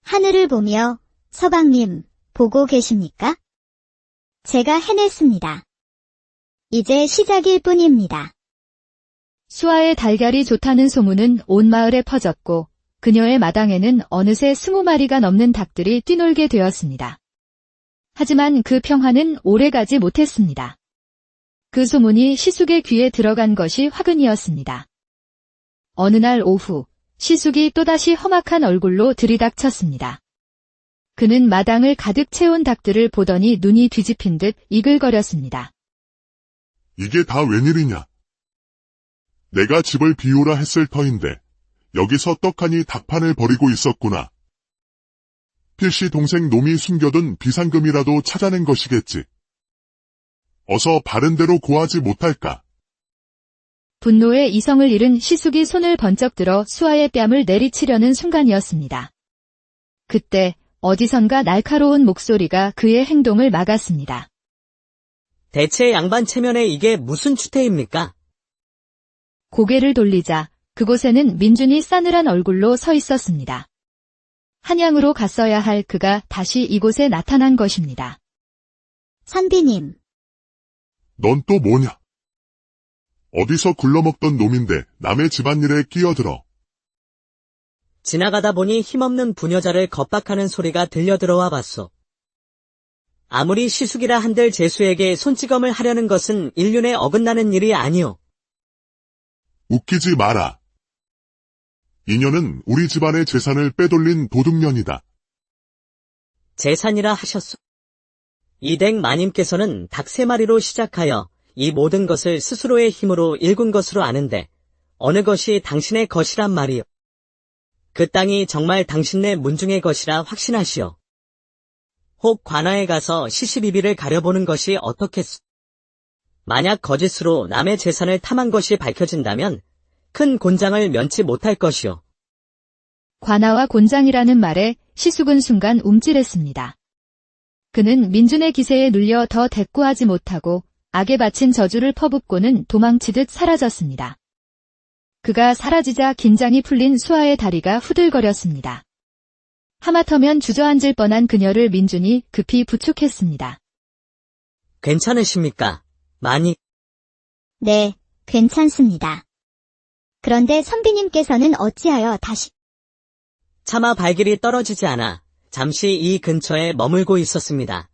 하늘을 보며 서방님 보고 계십니까? 제가 해냈습니다. 이제 시작일 뿐입니다. 수아의 달걀이 좋다는 소문은 온 마을에 퍼졌고 그녀의 마당에는 어느새 20마리가 넘는 닭들이 뛰놀게 되었습니다. 하지만 그 평화는 오래가지 못했습니다. 그 소문이 시숙의 귀에 들어간 것이 화근이었습니다. 어느 날 오후, 시숙이 또다시 험악한 얼굴로 들이닥쳤습니다. 그는 마당을 가득 채운 닭들을 보더니 눈이 뒤집힌 듯 이글거렸습니다. 이게 다 웬일이냐? 내가 집을 비우라 했을 터인데 여기서 떡하니 닭판을 버리고 있었구나. 필시 동생 놈이 숨겨둔 비상금이라도 찾아낸 것이겠지. 어서 바른 대로 고하지 못할까? 분노에 이성을 잃은 시숙이 손을 번쩍 들어 수아의 뺨을 내리치려는 순간이었습니다. 그때 어디선가 날카로운 목소리가 그의 행동을 막았습니다. 대체 양반 체면에 이게 무슨 추태입니까? 고개를 돌리자 그곳에는 민준이 싸늘한 얼굴로 서 있었습니다. 한양으로 갔어야 할 그가 다시 이곳에 나타난 것입니다. 선비님, 넌 또 뭐냐? 어디서 굴러먹던 놈인데 남의 집안일에 끼어들어. 지나가다 보니 힘없는 부녀자를 겁박하는 소리가 들려 들어와 봤소. 아무리 시숙이라 한들 제수에게 손찌검을 하려는 것은 인륜에 어긋나는 일이 아니오. 웃기지 마라. 이년은 우리 집안의 재산을 빼돌린 도둑년이다. 재산이라 하셨소. 이댁 마님께서는 닭 3마리로 시작하여 이 모든 것을 스스로의 힘으로 일군 것으로 아는데 어느 것이 당신의 것이란 말이오. 그 땅이 정말 당신네 문중의 것이라 확신하시오. 혹 관아에 가서 시시비비를 가려보는 것이 어떻겠소. 만약 거짓으로 남의 재산을 탐한 것이 밝혀진다면 큰 곤장을 면치 못할 것이오. 관아와 곤장이라는 말에 시숙은 순간 움찔했습니다. 그는 민준의 기세에 눌려 더 대꾸하지 못하고 악에 바친 저주를 퍼붓고는 도망치듯 사라졌습니다. 그가 사라지자 긴장이 풀린 수아의 다리가 후들거렸습니다. 하마터면 주저앉을 뻔한 그녀를 민준이 급히 부축했습니다. 괜찮으십니까? 많이. 네, 괜찮습니다. 그런데 선비님께서는 어찌하여 다시 차마 발길이 떨어지지 않아 잠시 이 근처에 머물고 있었습니다.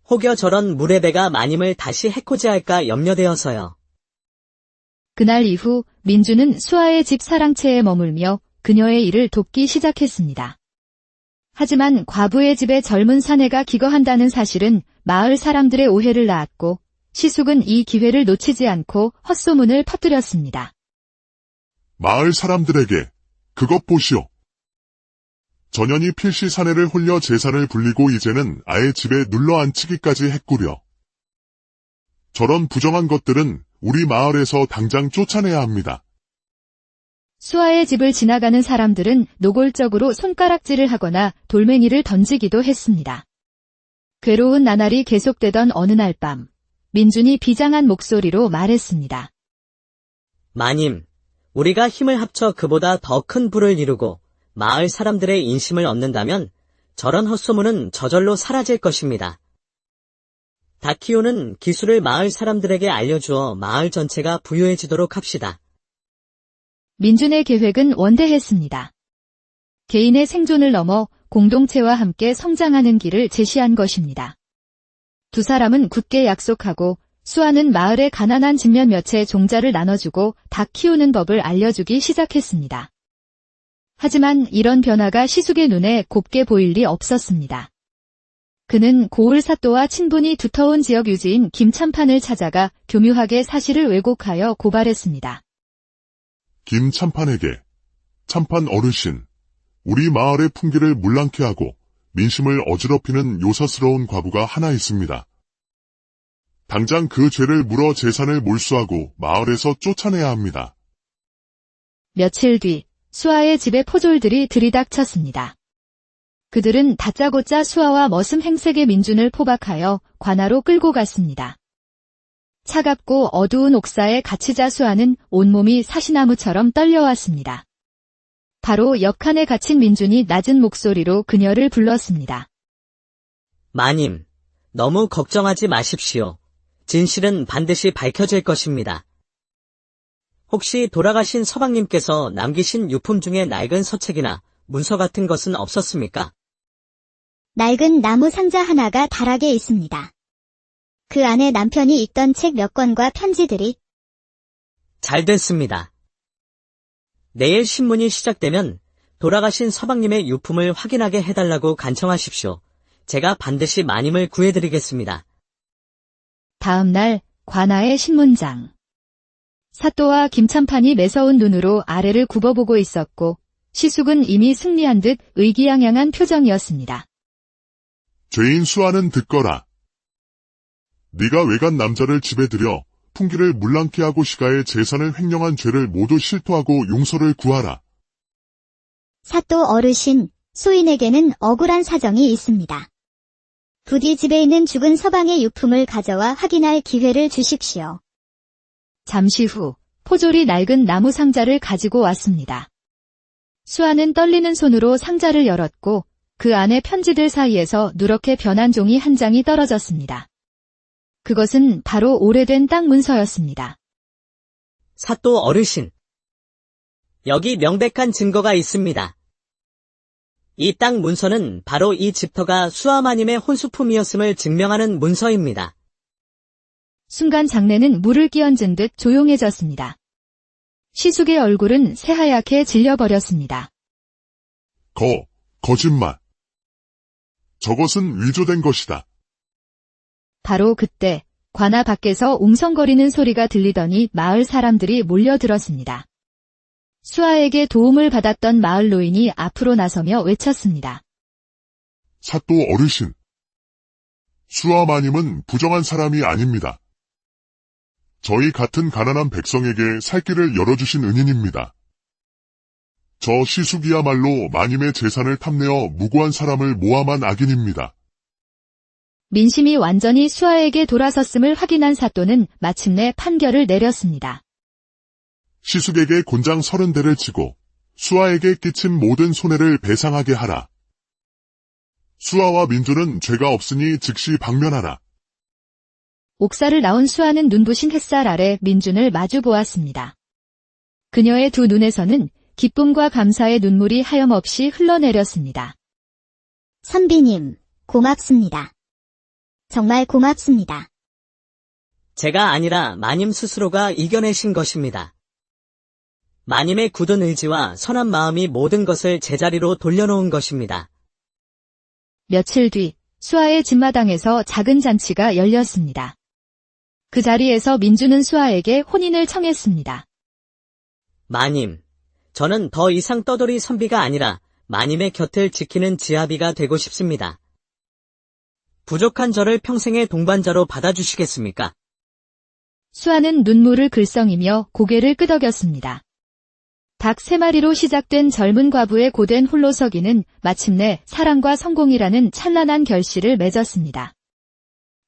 혹여 저런 물의 배가 마님을 다시 해코지할까 염려되어서요. 그날 이후 민준은 수아의 집 사랑채에 머물며 그녀의 일을 돕기 시작했습니다. 하지만 과부의 집에 젊은 사내가 기거한다는 사실은 마을 사람들의 오해를 낳았고 시숙은 이 기회를 놓치지 않고 헛소문을 퍼뜨렸습니다. 마을 사람들에게 그것 보시오. 전현이 필시 사내를 홀려 재산을 불리고 이제는 아예 집에 눌러앉히기까지 했구려. 저런 부정한 것들은 우리 마을에서 당장 쫓아내야 합니다. 수아의 집을 지나가는 사람들은 노골적으로 손가락질을 하거나 돌멩이를 던지기도 했습니다. 괴로운 나날이 계속되던 어느 날 밤, 민준이 비장한 목소리로 말했습니다. 마님, 우리가 힘을 합쳐 그보다 더 큰 부를 이루고 마을 사람들의 인심을 얻는다면 저런 헛소문은 저절로 사라질 것입니다. 닭 키우는 기술을 마을 사람들에게 알려주어 마을 전체가 부유해지도록 합시다. 민준의 계획은 원대했습니다. 개인의 생존을 넘어 공동체와 함께 성장하는 길을 제시한 것입니다. 두 사람은 굳게 약속하고 수아는 마을의 가난한 집면 몇의 종자를 나눠주고 닭 키우는 법을 알려주기 시작했습니다. 하지만 이런 변화가 시숙의 눈에 곱게 보일 리 없었습니다. 그는 고을 사또와 친분이 두터운 지역 유지인 김참판을 찾아가 교묘하게 사실을 왜곡하여 고발했습니다. 김참판에게 참판 어르신, 우리 마을의 풍기를 물랑케 하고 민심을 어지럽히는 요사스러운 과부가 하나 있습니다. 당장 그 죄를 물어 재산을 몰수하고 마을에서 쫓아내야 합니다. 며칠 뒤 수아의 집에 포졸들이 들이닥쳤습니다. 그들은 다짜고짜 수아와 머슴 행색의 민준을 포박하여 관아로 끌고 갔습니다. 차갑고 어두운 옥사에 갇히 자 수아는 온몸이 사시나무처럼 떨려왔습니다. 바로 옆칸에 갇힌 민준이 낮은 목소리로 그녀를 불렀습니다. 마님, 너무 걱정하지 마십시오. 진실은 반드시 밝혀질 것입니다. 혹시 돌아가신 서방님께서 남기신 유품 중에 낡은 서책이나 문서 같은 것은 없었습니까? 낡은 나무 상자 하나가 다락에 있습니다. 그 안에 남편이 읽던 책 몇 권과 편지들이. 잘 됐습니다. 내일 신문이 시작되면 돌아가신 서방님의 유품을 확인하게 해달라고 간청하십시오. 제가 반드시 마님을 구해드리겠습니다. 다음 날 관아의 신문장. 사또와 김참판이 매서운 눈으로 아래를 굽어보고 있었고 시숙은 이미 승리한 듯 의기양양한 표정이었습니다. 죄인 수아는 듣거라. 네가 외간 남자를 집에 들여 풍기를 물랑케 하고 시가의 재산을 횡령한 죄를 모두 실토하고 용서를 구하라. 사또 어르신, 소인에게는 억울한 사정이 있습니다. 부디 집에 있는 죽은 서방의 유품을 가져와 확인할 기회를 주십시오. 잠시 후 포졸이 낡은 나무 상자를 가지고 왔습니다. 수아는 떨리는 손으로 상자를 열었고 그 안에 편지들 사이에서 누렇게 변한 종이 한 장이 떨어졌습니다. 그것은 바로 오래된 땅 문서였습니다. 사또 어르신, 여기 명백한 증거가 있습니다. 이 땅 문서는 바로 이 집터가 수아마님의 혼수품이었음을 증명하는 문서입니다. 순간 장내는 물을 끼얹은 듯 조용해졌습니다. 시숙의 얼굴은 새하얗게 질려버렸습니다. 거짓말. 저것은 위조된 것이다. 바로 그때 관아 밖에서 웅성거리는 소리가 들리더니 마을 사람들이 몰려들었습니다. 수아에게 도움을 받았던 마을 노인이 앞으로 나서며 외쳤습니다. 사또 어르신. 수아 마님은 부정한 사람이 아닙니다. 저희 같은 가난한 백성에게 살 길을 열어주신 은인입니다. 저 시숙이야말로 마님의 재산을 탐내어 무고한 사람을 모함한 악인입니다. 민심이 완전히 수아에게 돌아섰음을 확인한 사또는 마침내 판결을 내렸습니다. 시숙에게 곤장 30대를 치고 수아에게 끼친 모든 손해를 배상하게 하라. 수아와 민준은 죄가 없으니 즉시 방면하라. 옥사를 나온 수아는 눈부신 햇살 아래 민준을 마주 보았습니다. 그녀의 두 눈에서는 기쁨과 감사의 눈물이 하염없이 흘러내렸습니다. 선비님, 고맙습니다. 정말 고맙습니다. 제가 아니라 마님 스스로가 이겨내신 것입니다. 마님의 굳은 의지와 선한 마음이 모든 것을 제자리로 돌려놓은 것입니다. 며칠 뒤 수아의 집마당에서 작은 잔치가 열렸습니다. 그 자리에서 민준은 수아에게 혼인을 청했습니다. 마님, 저는 더 이상 떠돌이 선비가 아니라 마님의 곁을 지키는 지아비가 되고 싶습니다. 부족한 저를 평생의 동반자로 받아주시겠습니까? 수아는 눈물을 글썽이며 고개를 끄덕였습니다. 닭 3마리로 시작된 젊은 과부의 고된 홀로서기는 마침내 사랑과 성공이라는 찬란한 결실을 맺었습니다.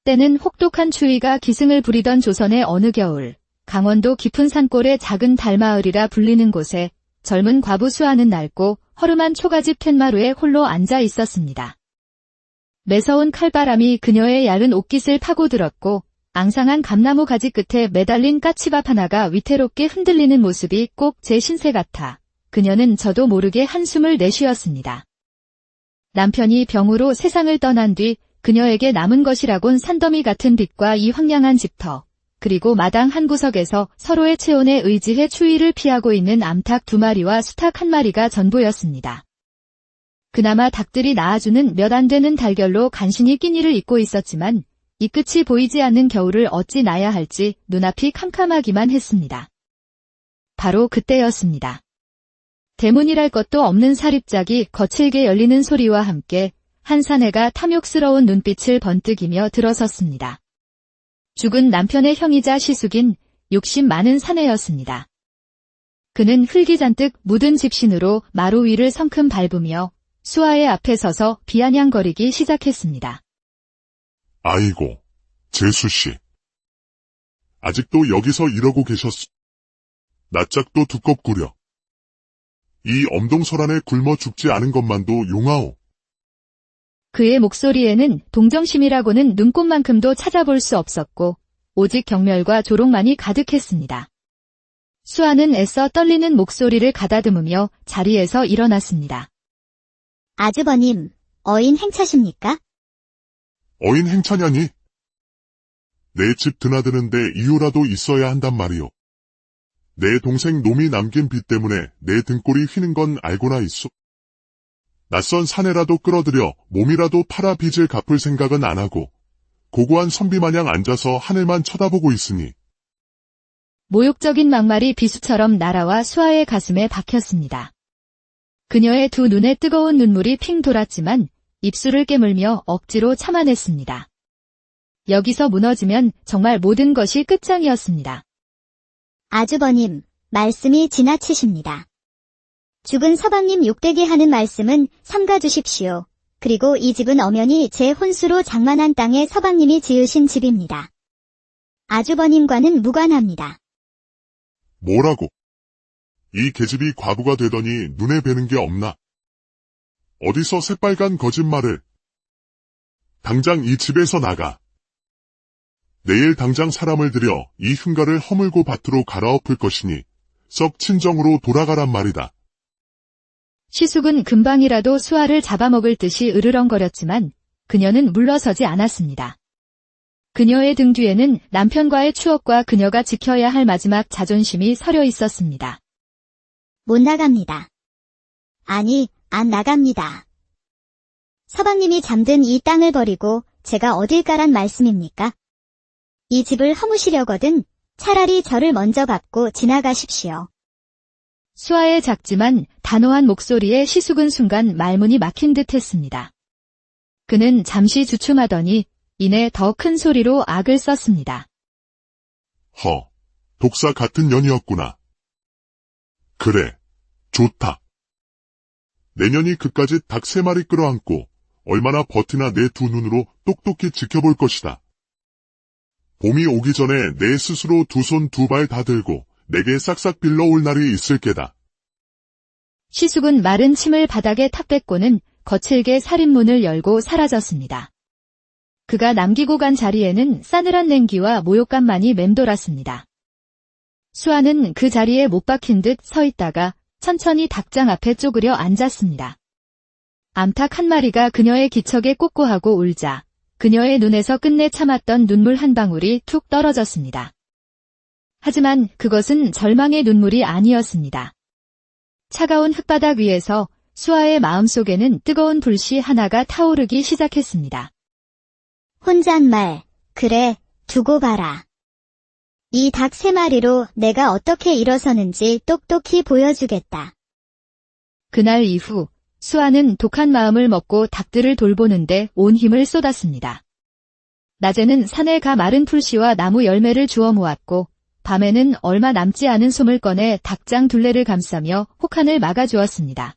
때는 혹독한 추위가 기승을 부리던 조선의 어느 겨울, 강원도 깊은 산골의 작은 달마을이라 불리는 곳에 젊은 과부 수아는 낡고 허름한 초가집 툇마루에 홀로 앉아 있었습니다. 매서운 칼바람이 그녀의 얇은 옷깃을 파고들었고 앙상한 감나무 가지 끝에 매달린 까치밥 하나가 위태롭게 흔들리는 모습이 꼭 제 신세 같아 그녀는 저도 모르게 한숨을 내쉬었습니다. 남편이 병으로 세상을 떠난 뒤 그녀에게 남은 것이라곤 산더미 같은 빚과 이 황량한 집터, 그리고 마당 한 구석에서 서로의 체온에 의지해 추위를 피하고 있는 암탉 2마리와 수탉 1마리가 전부였습니다. 그나마 닭들이 낳아주는 몇 안 되는 달걀로 간신히 끼니를 잇고 있었지만 이 끝이 보이지 않는 겨울을 어찌 나야 할지 눈앞이 캄캄하기만 했습니다. 바로 그때였습니다. 대문이랄 것도 없는 사립작이 거칠게 열리는 소리와 함께 한 사내가 탐욕스러운 눈빛을 번뜩이며 들어섰습니다. 죽은 남편의 형이자 시숙인 욕심 많은 사내였습니다. 그는 흙이 잔뜩 묻은 집신으로 마루 위를 성큼 밟으며 수아의 앞에 서서 비아냥거리기 시작했습니다. 아이고, 재수씨. 아직도 여기서 이러고 계셨어. 낯짝도 두껍구려. 이 엄동설 안에 굶어 죽지 않은 것만도 용하오. 그의 목소리에는 동정심이라고는 눈꼽만큼도 찾아볼 수 없었고 오직 경멸과 조롱만이 가득했습니다. 수아는 애써 떨리는 목소리를 가다듬으며 자리에서 일어났습니다. 아주버님, 어인 행차십니까? 어인 행차냐니? 내 집 드나드는데 이유라도 있어야 한단 말이오. 내 동생 놈이 남긴 빚 때문에 내 등골이 휘는 건 알고나 있소. 낯선 사내라도 끌어들여 몸이라도 팔아 빚을 갚을 생각은 안 하고 고고한 선비 마냥 앉아서 하늘만 쳐다보고 있으니. 모욕적인 막말이 비수처럼 날아와 수아의 가슴에 박혔습니다. 그녀의 두 눈에 뜨거운 눈물이 핑 돌았지만 입술을 깨물며 억지로 참아냈습니다. 여기서 무너지면 정말 모든 것이 끝장이었습니다. 아주버님, 말씀이 지나치십니다. 죽은 서방님 욕되게 하는 말씀은 삼가주십시오. 그리고 이 집은 엄연히 제 혼수로 장만한 땅에 서방님이 지으신 집입니다. 아주버님과는 무관합니다. 뭐라고? 이 계집이 과부가 되더니 눈에 뵈는 게 없나? 어디서 새빨간 거짓말을. 당장 이 집에서 나가. 내일 당장 사람을 들여 이 흉가를 허물고 밭으로 갈아엎을 것이니 썩 친정으로 돌아가란 말이다. 시숙은 금방이라도 수아를 잡아먹을 듯이 으르렁거렸지만 그녀는 물러서지 않았습니다. 그녀의 등 뒤에는 남편과의 추억과 그녀가 지켜야 할 마지막 자존심이 서려 있었습니다. 못 나갑니다. 아니, 안 나갑니다. 서방님이 잠든 이 땅을 버리고 제가 어딜 가란 말씀입니까? 이 집을 허무시려거든 차라리 저를 먼저 밟고 지나가십시오. 수아의 작지만 단호한 목소리에 시숙은 순간 말문이 막힌 듯 했습니다. 그는 잠시 주춤하더니 이내 더 큰 소리로 악을 썼습니다. 독사 같은 년이었구나. 그래, 좋다. 내년이 그까짓 닭 3마리 끌어안고 얼마나 버티나 내 두 눈으로 똑똑히 지켜볼 것이다. 봄이 오기 전에 내 스스로 두 손 두 발 다 들고 내게 싹싹 빌러올 날이 있을 게다. 시숙은 마른 침을 바닥에 탁 뱉고는 거칠게 살인문을 열고 사라졌습니다. 그가 남기고 간 자리에는 싸늘한 냉기와 모욕감만이 맴돌았습니다. 수아는 그 자리에 못 박힌 듯 서 있다가 천천히 닭장 앞에 쪼그려 앉았습니다. 암탉 한 마리가 그녀의 기척에 꼬꼬하고 울자 그녀의 눈에서 끝내 참았던 눈물 한 방울이 툭 떨어졌습니다. 하지만 그것은 절망의 눈물이 아니었습니다. 차가운 흙바닥 위에서 수아의 마음속에는 뜨거운 불씨 하나가 타오르기 시작했습니다. 혼잣말, 그래, 두고 봐라. 이 닭 3마리로 내가 어떻게 일어서는지 똑똑히 보여주겠다. 그날 이후 수아는 독한 마음을 먹고 닭들을 돌보는데 온 힘을 쏟았습니다. 낮에는 산에 가 마른 풀씨와 나무 열매를 주워 모았고 밤에는 얼마 남지 않은 솜을 꺼내 닭장 둘레를 감싸며 혹한을 막아주었습니다.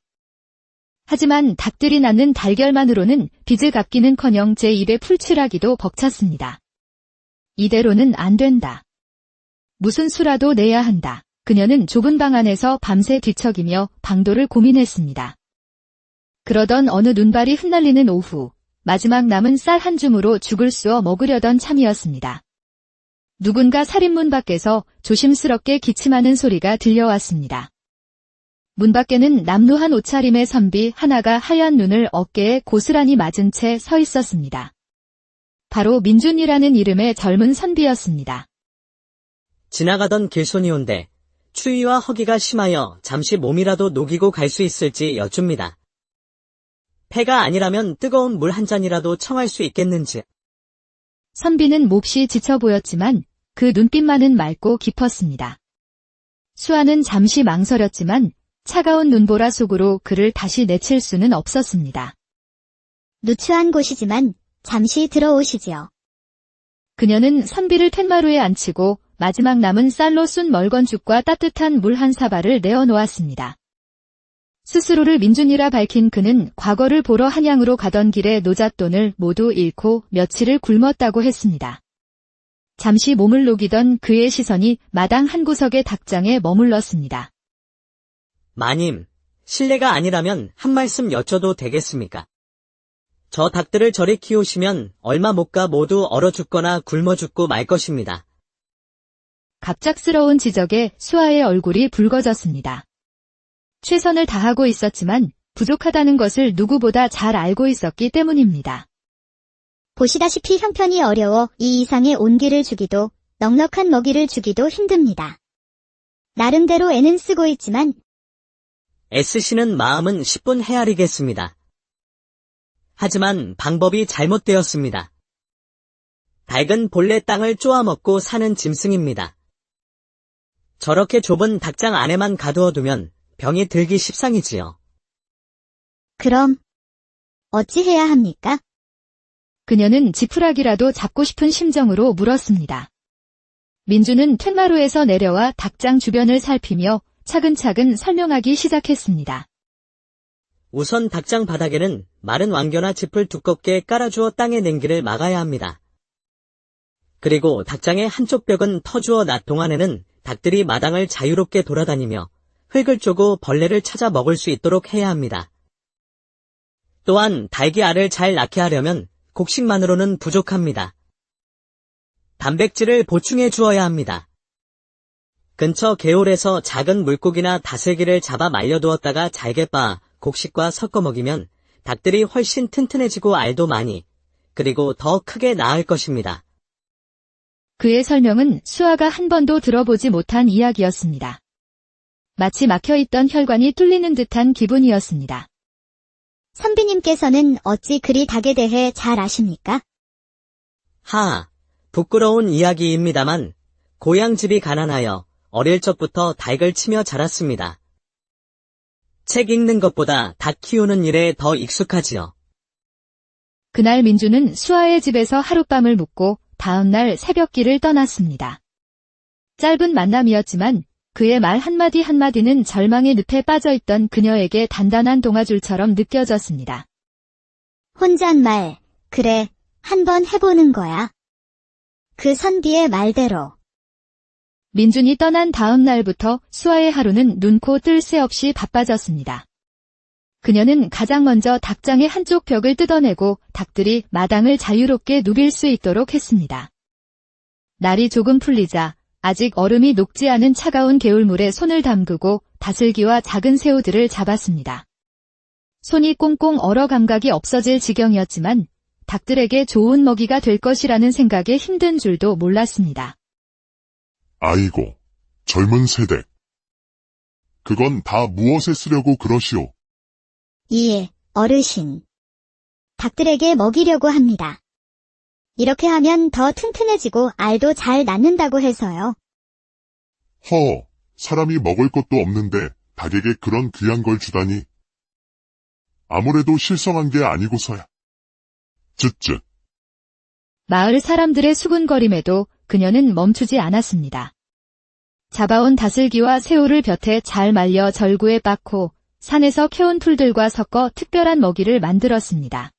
하지만 닭들이 낳는 달걀만으로는 빚을 갚기는커녕 제 입에 풀칠하기도 벅찼습니다. 이대로는 안 된다. 무슨 수라도 내야 한다. 그녀는 좁은 방 안에서 밤새 뒤척이며 방도를 고민했습니다. 그러던 어느 눈발이 흩날리는 오후, 마지막 남은 쌀 한 줌으로 죽을 쑤어 먹으려던 참이었습니다. 누군가 살인문 밖에서 조심스럽게 기침하는 소리가 들려왔습니다. 문 밖에는 남루한 옷차림의 선비 하나가 하얀 눈을 어깨에 고스란히 맞은 채 서 있었습니다. 바로 민준이라는 이름의 젊은 선비였습니다. 지나가던 길손이온데 추위와 허기가 심하여 잠시 몸이라도 녹이고 갈 수 있을지 여쭙니다. 폐가 아니라면 뜨거운 물 한 잔이라도 청할 수 있겠는지. 선비는 몹시 지쳐 보였지만 그 눈빛만은 맑고 깊었습니다. 수아는 잠시 망설였지만 차가운 눈보라 속으로 그를 다시 내칠 수는 없었습니다. 누추한 곳이지만 잠시 들어오시지요. 그녀는 선비를 팻마루에 앉히고 마지막 남은 쌀로 쏜 멀건죽과 따뜻한 물 한 사발을 내어놓았습니다. 스스로를 민준이라 밝힌 그는 과거를 보러 한양으로 가던 길에 노잣돈을 모두 잃고 며칠을 굶었다고 했습니다. 잠시 몸을 녹이던 그의 시선이 마당 한 구석의 닭장에 머물렀습니다. 마님, 실례가 아니라면 한 말씀 여쭤도 되겠습니까? 저 닭들을 저리 키우시면 얼마 못 가 모두 얼어 죽거나 굶어 죽고 말 것입니다. 갑작스러운 지적에 수아의 얼굴이 붉어졌습니다. 최선을 다하고 있었지만 부족하다는 것을 누구보다 잘 알고 있었기 때문입니다. 보시다시피 형편이 어려워 이 이상의 온기를 주기도 넉넉한 먹이를 주기도 힘듭니다. 나름대로 애는 쓰고 있지만 애쓰시는 마음은 10분 헤아리겠습니다. 하지만 방법이 잘못되었습니다. 닭은 본래 땅을 쪼아먹고 사는 짐승입니다. 저렇게 좁은 닭장 안에만 가두어두면 병이 들기 십상이지요. 그럼 어찌해야 합니까? 그녀는 지푸라기라도 잡고 싶은 심정으로 물었습니다. 민주는 팻마루에서 내려와 닭장 주변을 살피며 차근차근 설명하기 시작했습니다. 우선 닭장 바닥에는 마른 왕겨나 짚을 두껍게 깔아주어 땅의 냉기를 막아야 합니다. 그리고 닭장의 한쪽 벽은 터주어 낮 동안에는 닭들이 마당을 자유롭게 돌아다니며 흙을 쪼고 벌레를 찾아 먹을 수 있도록 해야 합니다. 또한 닭이 알을 잘 낳게 하려면 곡식만으로는 부족합니다. 단백질을 보충해 주어야 합니다. 근처 개울에서 작은 물고기나 다슬기를 잡아 말려두었다가 잘게 빻아 곡식과 섞어 먹이면 닭들이 훨씬 튼튼해지고 알도 많이, 그리고 더 크게 낳을 것입니다. 그의 설명은 수아가 한 번도 들어보지 못한 이야기였습니다. 마치 막혀있던 혈관이 뚫리는 듯한 기분이었습니다. 선비님께서는 어찌 그리 닭에 대해 잘 아십니까? 부끄러운 이야기입니다만 고향집이 가난하여 어릴 적부터 닭을 치며 자랐습니다. 책 읽는 것보다 닭 키우는 일에 더 익숙하지요. 그날 민주는 수아의 집에서 하룻밤을 묵고 다음날 새벽길을 떠났습니다. 짧은 만남이었지만 그의 말 한마디 한마디는 절망의 늪에 빠져있던 그녀에게 단단한 동아줄처럼 느껴졌습니다. 혼잣말, 그래, 한번 해보는 거야. 그 선비의 말대로. 민준이 떠난 다음 날부터 수아의 하루는 눈코 뜰 새 없이 바빠졌습니다. 그녀는 가장 먼저 닭장의 한쪽 벽을 뜯어내고 닭들이 마당을 자유롭게 누빌 수 있도록 했습니다. 날이 조금 풀리자 아직 얼음이 녹지 않은 차가운 개울물에 손을 담그고 다슬기와 작은 새우들을 잡았습니다. 손이 꽁꽁 얼어 감각이 없어질 지경이었지만 닭들에게 좋은 먹이가 될 것이라는 생각에 힘든 줄도 몰랐습니다. 아이고, 젊은 세대. 그건 다 무엇에 쓰려고 그러시오? 이에, 어르신. 닭들에게 먹이려고 합니다. 이렇게 하면 더 튼튼해지고 알도 잘 낳는다고 해서요. 사람이 먹을 것도 없는데 닭에게 그런 귀한 걸 주다니. 아무래도 실성한 게 아니고서야. 쯧쯧. 마을 사람들의 수군거림에도 그녀는 멈추지 않았습니다. 잡아온 다슬기와 새우를 볕에 잘 말려 절구에 빻고 산에서 캐온 풀들과 섞어 특별한 먹이를 만들었습니다.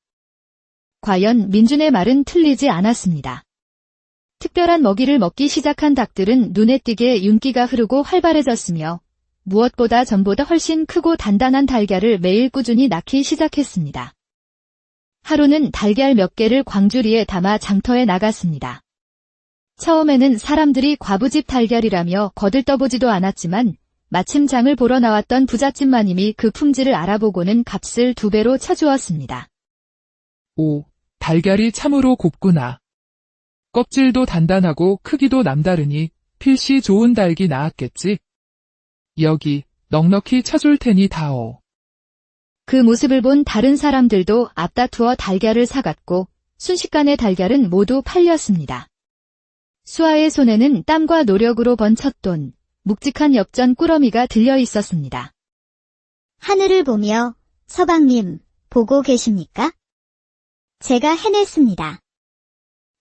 과연 민준의 말은 틀리지 않았습니다. 특별한 먹이를 먹기 시작한 닭들은 눈에 띄게 윤기가 흐르고 활발해졌으며 무엇보다 전보다 훨씬 크고 단단한 달걀을 매일 꾸준히 낳기 시작했습니다. 하루는 달걀 몇 개를 광주리에 담아 장터에 나갔습니다. 처음에는 사람들이 과부집 달걀이라며 거들떠보지도 않았지만 마침 장을 보러 나왔던 부잣집 마님이 그 품질을 알아보고는 값을 2배로 쳐주었습니다. 달걀이 참으로 곱구나. 껍질도 단단하고 크기도 남다르니 필시 좋은 닭이 나왔겠지. 여기 넉넉히 쳐줄 테니 다오. 그 모습을 본 다른 사람들도 앞다투어 달걀을 사갔고 순식간에 달걀은 모두 팔렸습니다. 수아의 손에는 땀과 노력으로 번 첫 돈, 묵직한 엽전 꾸러미가 들려 있었습니다. 하늘을 보며 서방님, 보고 계십니까? 제가 해냈습니다.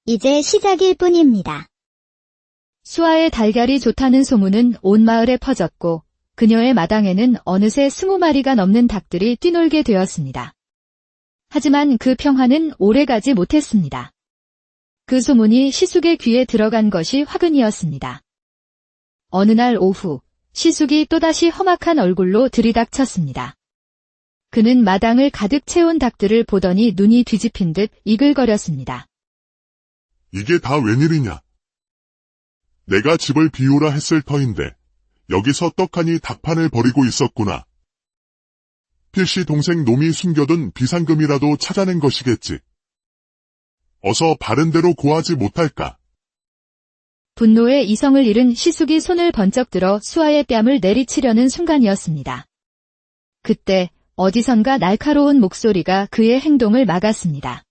이제 시작일 뿐입니다. 수아의 달걀이 좋다는 소문은 온 마을에 퍼졌고 그녀의 마당에는 어느새 20마리가 넘는 닭들이 뛰놀게 되었습니다. 하지만 그 평화는 오래가지 못했습니다. 그 소문이 시숙의 귀에 들어간 것이 화근이었습니다. 어느 날 오후, 시숙이 또다시 험악한 얼굴로 들이닥쳤습니다. 그는 마당을 가득 채운 닭들을 보더니 눈이 뒤집힌 듯 이글거렸습니다. 이게 다 웬일이냐? 내가 집을 비우라 했을 터인데 여기서 떡하니 닭판을 버리고 있었구나. 필시 동생 놈이 숨겨둔 비상금이라도 찾아낸 것이겠지. 어서 바른 대로 고하지 못할까? 분노에 이성을 잃은 시숙이 손을 번쩍 들어 수아의 뺨을 내리치려는 순간이었습니다. 그때 어디선가 날카로운 목소리가 그의 행동을 막았습니다.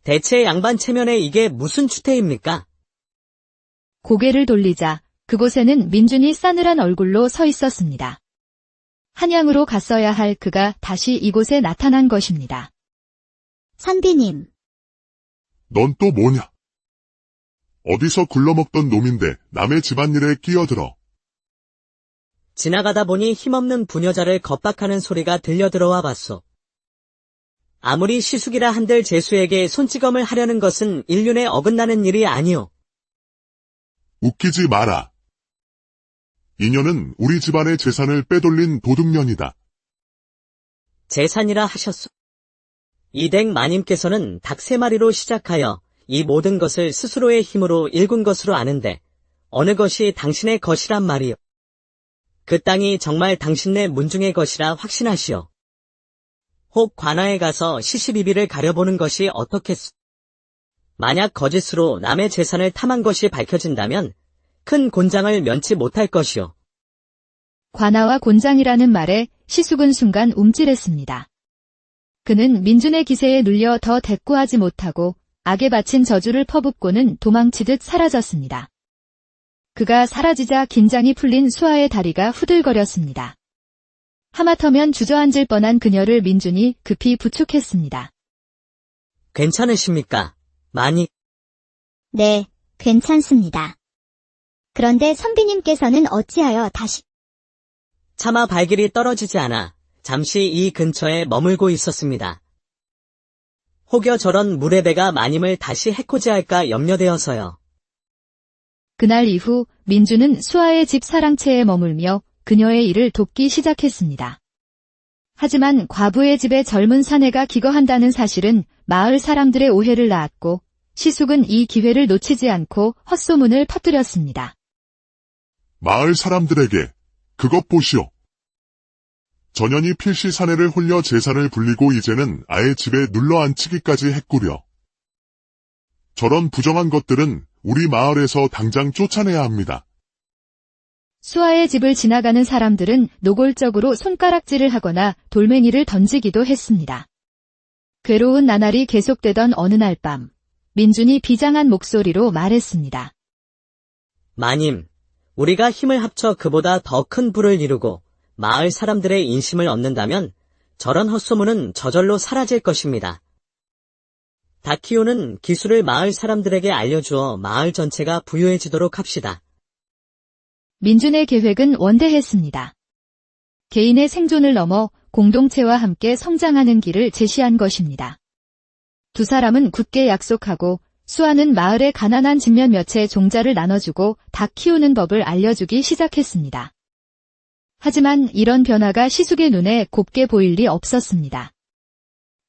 대체 양반 체면에 이게 무슨 추태입니까? 고개를 돌리자 그곳에는 민준이 싸늘한 얼굴로 서 있었습니다. 한양으로 갔어야 할 그가 다시 이곳에 나타난 것입니다. 선비님, 넌 또 뭐냐? 어디서 굴러먹던 놈인데 남의 집안일에 끼어들어. 지나가다 보니 힘없는 부녀자를 겁박하는 소리가 들려 들어와 봤소. 아무리 시숙이라 한들 제수에게 손찌검을 하려는 것은 인륜에 어긋나는 일이 아니오. 웃기지 마라. 이년은 우리 집안의 재산을 빼돌린 도둑년이다. 재산이라 하셨소. 이댁 마님께서는 닭 3마리로 시작하여 이 모든 것을 스스로의 힘으로 일군 것으로 아는데 어느 것이 당신의 것이란 말이오. 그 땅이 정말 당신네 문중의 것이라 확신하시오. 혹 관아에 가서 시시비비를 가려보는 것이 어떻겠소. 만약 거짓으로 남의 재산을 탐한 것이 밝혀진다면 큰 곤장을 면치 못할 것이오. 관아와 곤장이라는 말에 시숙은 순간 움찔했습니다. 그는 민준의 기세에 눌려 더 대꾸하지 못하고 악에 바친 저주를 퍼붓고는 도망치듯 사라졌습니다. 그가 사라지자 긴장이 풀린 수아의 다리가 후들거렸습니다. 하마터면 주저앉을 뻔한 그녀를 민준이 급히 부축했습니다. 괜찮으십니까? 많이. 네, 괜찮습니다. 그런데 선비님께서는 어찌하여 다시 차마 발길이 떨어지지 않아 잠시 이 근처에 머물고 있었습니다. 혹여 저런 물의 배가 마님을 다시 해코지할까 염려되어서요. 그날 이후 민준은 수아의 집 사랑채에 머물며 그녀의 일을 돕기 시작했습니다. 하지만 과부의 집에 젊은 사내가 기거한다는 사실은 마을 사람들의 오해를 낳았고 시숙은 이 기회를 놓치지 않고 헛소문을 퍼뜨렸습니다. 마을 사람들에게 그것 보시오. 전현이 필시 사내를 홀려 재산을 불리고 이제는 아예 집에 눌러앉히기까지 했구려. 저런 부정한 것들은 우리 마을에서 당장 쫓아내야 합니다. 수아의 집을 지나가는 사람들은 노골적으로 손가락질을 하거나 돌멩이를 던지기도 했습니다. 괴로운 나날이 계속되던 어느 날 밤, 민준이 비장한 목소리로 말했습니다. 마님, 우리가 힘을 합쳐 그보다 더 큰 부를 이루고 마을 사람들의 인심을 얻는다면 저런 헛소문은 저절로 사라질 것입니다. 닭 키우는 기술을 마을 사람들에게 알려주어 마을 전체가 부유해지도록 합시다. 민준의 계획은 원대했습니다. 개인의 생존을 넘어 공동체와 함께 성장하는 길을 제시한 것입니다. 두 사람은 굳게 약속하고 수아는 마을의 가난한 집면 몇의 종자를 나눠주고 닭 키우는 법을 알려주기 시작했습니다. 하지만 이런 변화가 시숙의 눈에 곱게 보일 리 없었습니다.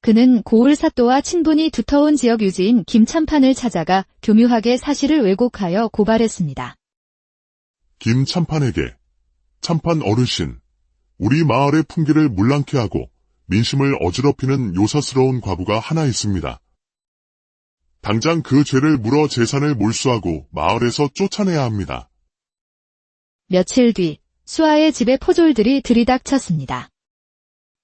그는 고을 사또와 친분이 두터운 지역 유지인 김참판을 찾아가 교묘하게 사실을 왜곡하여 고발했습니다. 김참판에게 참판 어르신, 우리 마을의 풍기를 물랑케 하고 민심을 어지럽히는 요사스러운 과부가 하나 있습니다. 당장 그 죄를 물어 재산을 몰수하고 마을에서 쫓아내야 합니다. 며칠 뒤 수아의 집에 포졸들이 들이닥쳤습니다.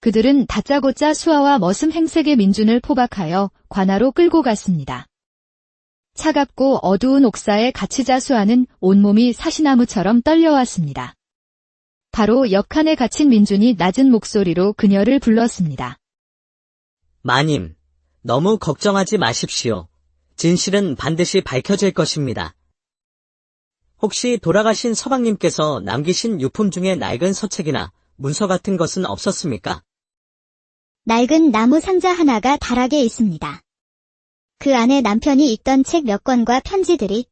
그들은 다짜고짜 수아와 머슴 행색의 민준을 포박하여 관아로 끌고 갔습니다. 차갑고 어두운 옥사에 갇히자 수아는 온몸이 사시나무처럼 떨려왔습니다. 바로 옆칸에 갇힌 민준이 낮은 목소리로 그녀를 불렀습니다. 마님, 너무 걱정하지 마십시오. 진실은 반드시 밝혀질 것입니다. 혹시 돌아가신 서방님께서 남기신 유품 중에 낡은 서책이나 문서 같은 것은 없었습니까? 낡은 나무 상자 하나가 다락에 있습니다. 그 안에 남편이 읽던 책 몇 권과 편지들이.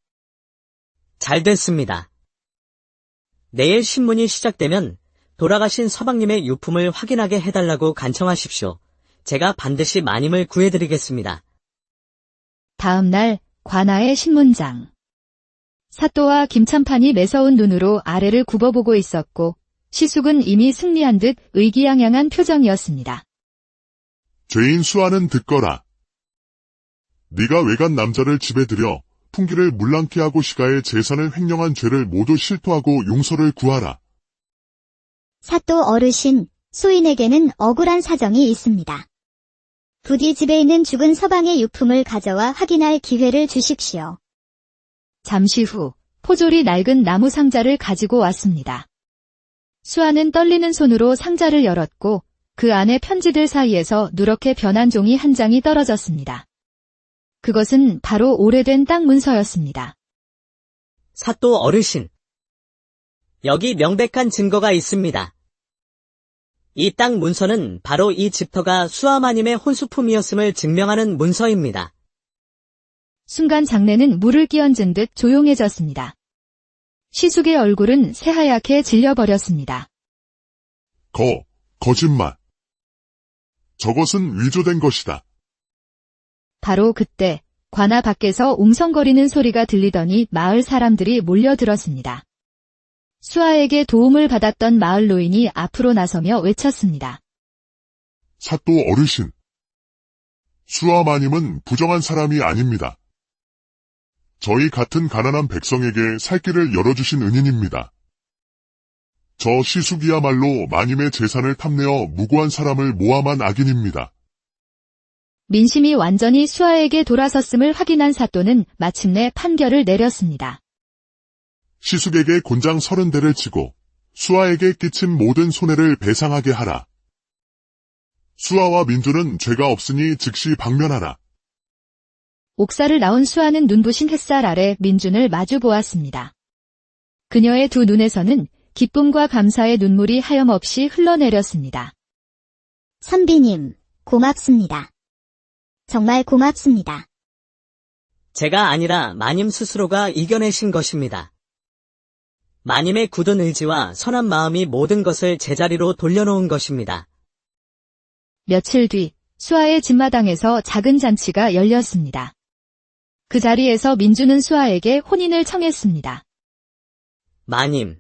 잘 됐습니다. 내일 신문이 시작되면 돌아가신 서방님의 유품을 확인하게 해달라고 간청하십시오. 제가 반드시 마님을 구해드리겠습니다. 다음 날 관아의 신문장. 사또와 김참판이 매서운 눈으로 아래를 굽어보고 있었고 시숙은 이미 승리한 듯 의기양양한 표정이었습니다. 죄인 수아는 듣거라. 네가 외간 남자를 집에 들여 풍기를 물랑케 하고 시가의 재산을 횡령한 죄를 모두 실토하고 용서를 구하라. 사또 어르신, 소인에게는 억울한 사정이 있습니다. 부디 집에 있는 죽은 서방의 유품을 가져와 확인할 기회를 주십시오. 잠시 후 포졸이 낡은 나무 상자를 가지고 왔습니다. 수아는 떨리는 손으로 상자를 열었고 그 안에 편지들 사이에서 누렇게 변한 종이 한 장이 떨어졌습니다. 그것은 바로 오래된 땅 문서였습니다. 사또 어르신. 여기 명백한 증거가 있습니다. 이 땅 문서는 바로 이 집터가 수아마님의 혼수품이었음을 증명하는 문서입니다. 순간 장내는 물을 끼얹은 듯 조용해졌습니다. 시숙의 얼굴은 새하얗게 질려버렸습니다. 거짓말. 저것은 위조된 것이다. 바로 그때 관아 밖에서 웅성거리는 소리가 들리더니 마을 사람들이 몰려들었습니다. 수아에게 도움을 받았던 마을 노인이 앞으로 나서며 외쳤습니다. 사또 어르신. 수아 마님은 부정한 사람이 아닙니다. 저희 같은 가난한 백성에게 살 길을 열어주신 은인입니다. 저 시숙이야말로 마님의 재산을 탐내어 무고한 사람을 모함한 악인입니다. 민심이 완전히 수아에게 돌아섰음을 확인한 사또는 마침내 판결을 내렸습니다. 시숙에게 곤장 30대를 치고 수아에게 끼친 모든 손해를 배상하게 하라. 수아와 민주는 죄가 없으니 즉시 방면하라. 옥사를 나온 수아는 눈부신 햇살 아래 민준을 마주 보았습니다. 그녀의 두 눈에서는 기쁨과 감사의 눈물이 하염없이 흘러내렸습니다. 선비님, 고맙습니다. 정말 고맙습니다. 제가 아니라 마님 스스로가 이겨내신 것입니다. 마님의 굳은 의지와 선한 마음이 모든 것을 제자리로 돌려놓은 것입니다. 며칠 뒤 수아의 집마당에서 작은 잔치가 열렸습니다. 그 자리에서 민주는 수아에게 혼인을 청했습니다. 마님,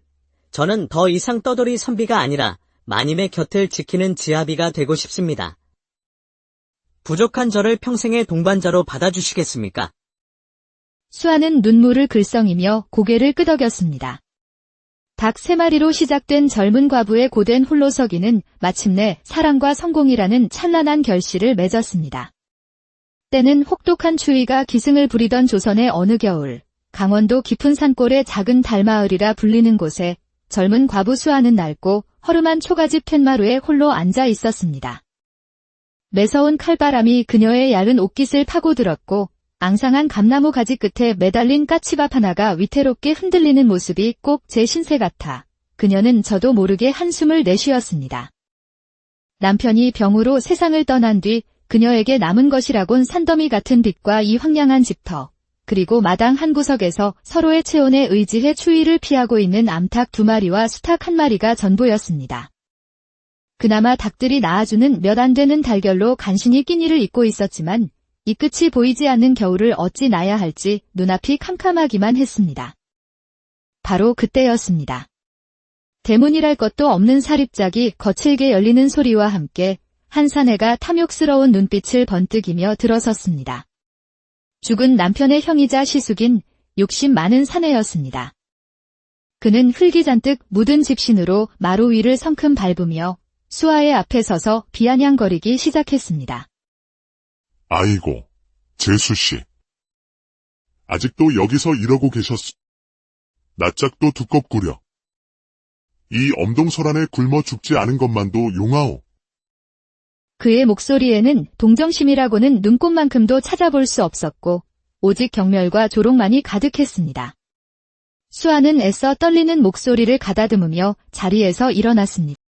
저는 더 이상 떠돌이 선비가 아니라 마님의 곁을 지키는 지아비가 되고 싶습니다. 부족한 저를 평생의 동반자로 받아주시겠습니까? 수아는 눈물을 글썽이며 고개를 끄덕였습니다. 닭 3마리로 시작된 젊은 과부의 고된 홀로서기는 마침내 사랑과 성공이라는 찬란한 결실을 맺었습니다. 때는 혹독한 추위가 기승을 부리던 조선의 어느 겨울, 강원도 깊은 산골의 작은 달마을이라 불리는 곳에 젊은 과부 수아는 낡고 허름한 초가집 툇마루에 홀로 앉아 있었습니다. 매서운 칼바람이 그녀의 얇은 옷깃을 파고들었고 앙상한 감나무 가지 끝에 매달린 까치밥 하나가 위태롭게 흔들리는 모습이 꼭 제 신세 같아 그녀는 저도 모르게 한숨을 내쉬었습니다. 남편이 병으로 세상을 떠난 뒤 그녀에게 남은 것이라곤 산더미 같은 빚과 이 황량한 집터, 그리고 마당 한 구석에서 서로의 체온에 의지해 추위를 피하고 있는 암탉 2마리와 수탉 1마리가 전부였습니다. 그나마 닭들이 낳아주는 몇 안 되는 달걀로 간신히 끼니를 잇고 있었지만 이 끝이 보이지 않는 겨울을 어찌 나야 할지 눈앞이 캄캄하기만 했습니다. 바로 그때였습니다. 대문이랄 것도 없는 사립작이 거칠게 열리는 소리와 함께 한 사내가 탐욕스러운 눈빛을 번뜩이며 들어섰습니다. 죽은 남편의 형이자 시숙인 욕심 많은 사내였습니다. 그는 흙이 잔뜩 묻은 집신으로 마루 위를 성큼 밟으며 수아의 앞에 서서 비아냥거리기 시작했습니다. 아이고, 재수씨. 아직도 여기서 이러고 계셨소. 낯짝도 두껍구려. 이 엄동설 안에 굶어 죽지 않은 것만도 용하오. 그의 목소리에는 동정심이라고는 눈꽃만큼도 찾아볼 수 없었고 오직 경멸과 조롱만이 가득했습니다. 수아는 애써 떨리는 목소리를 가다듬으며 자리에서 일어났습니다.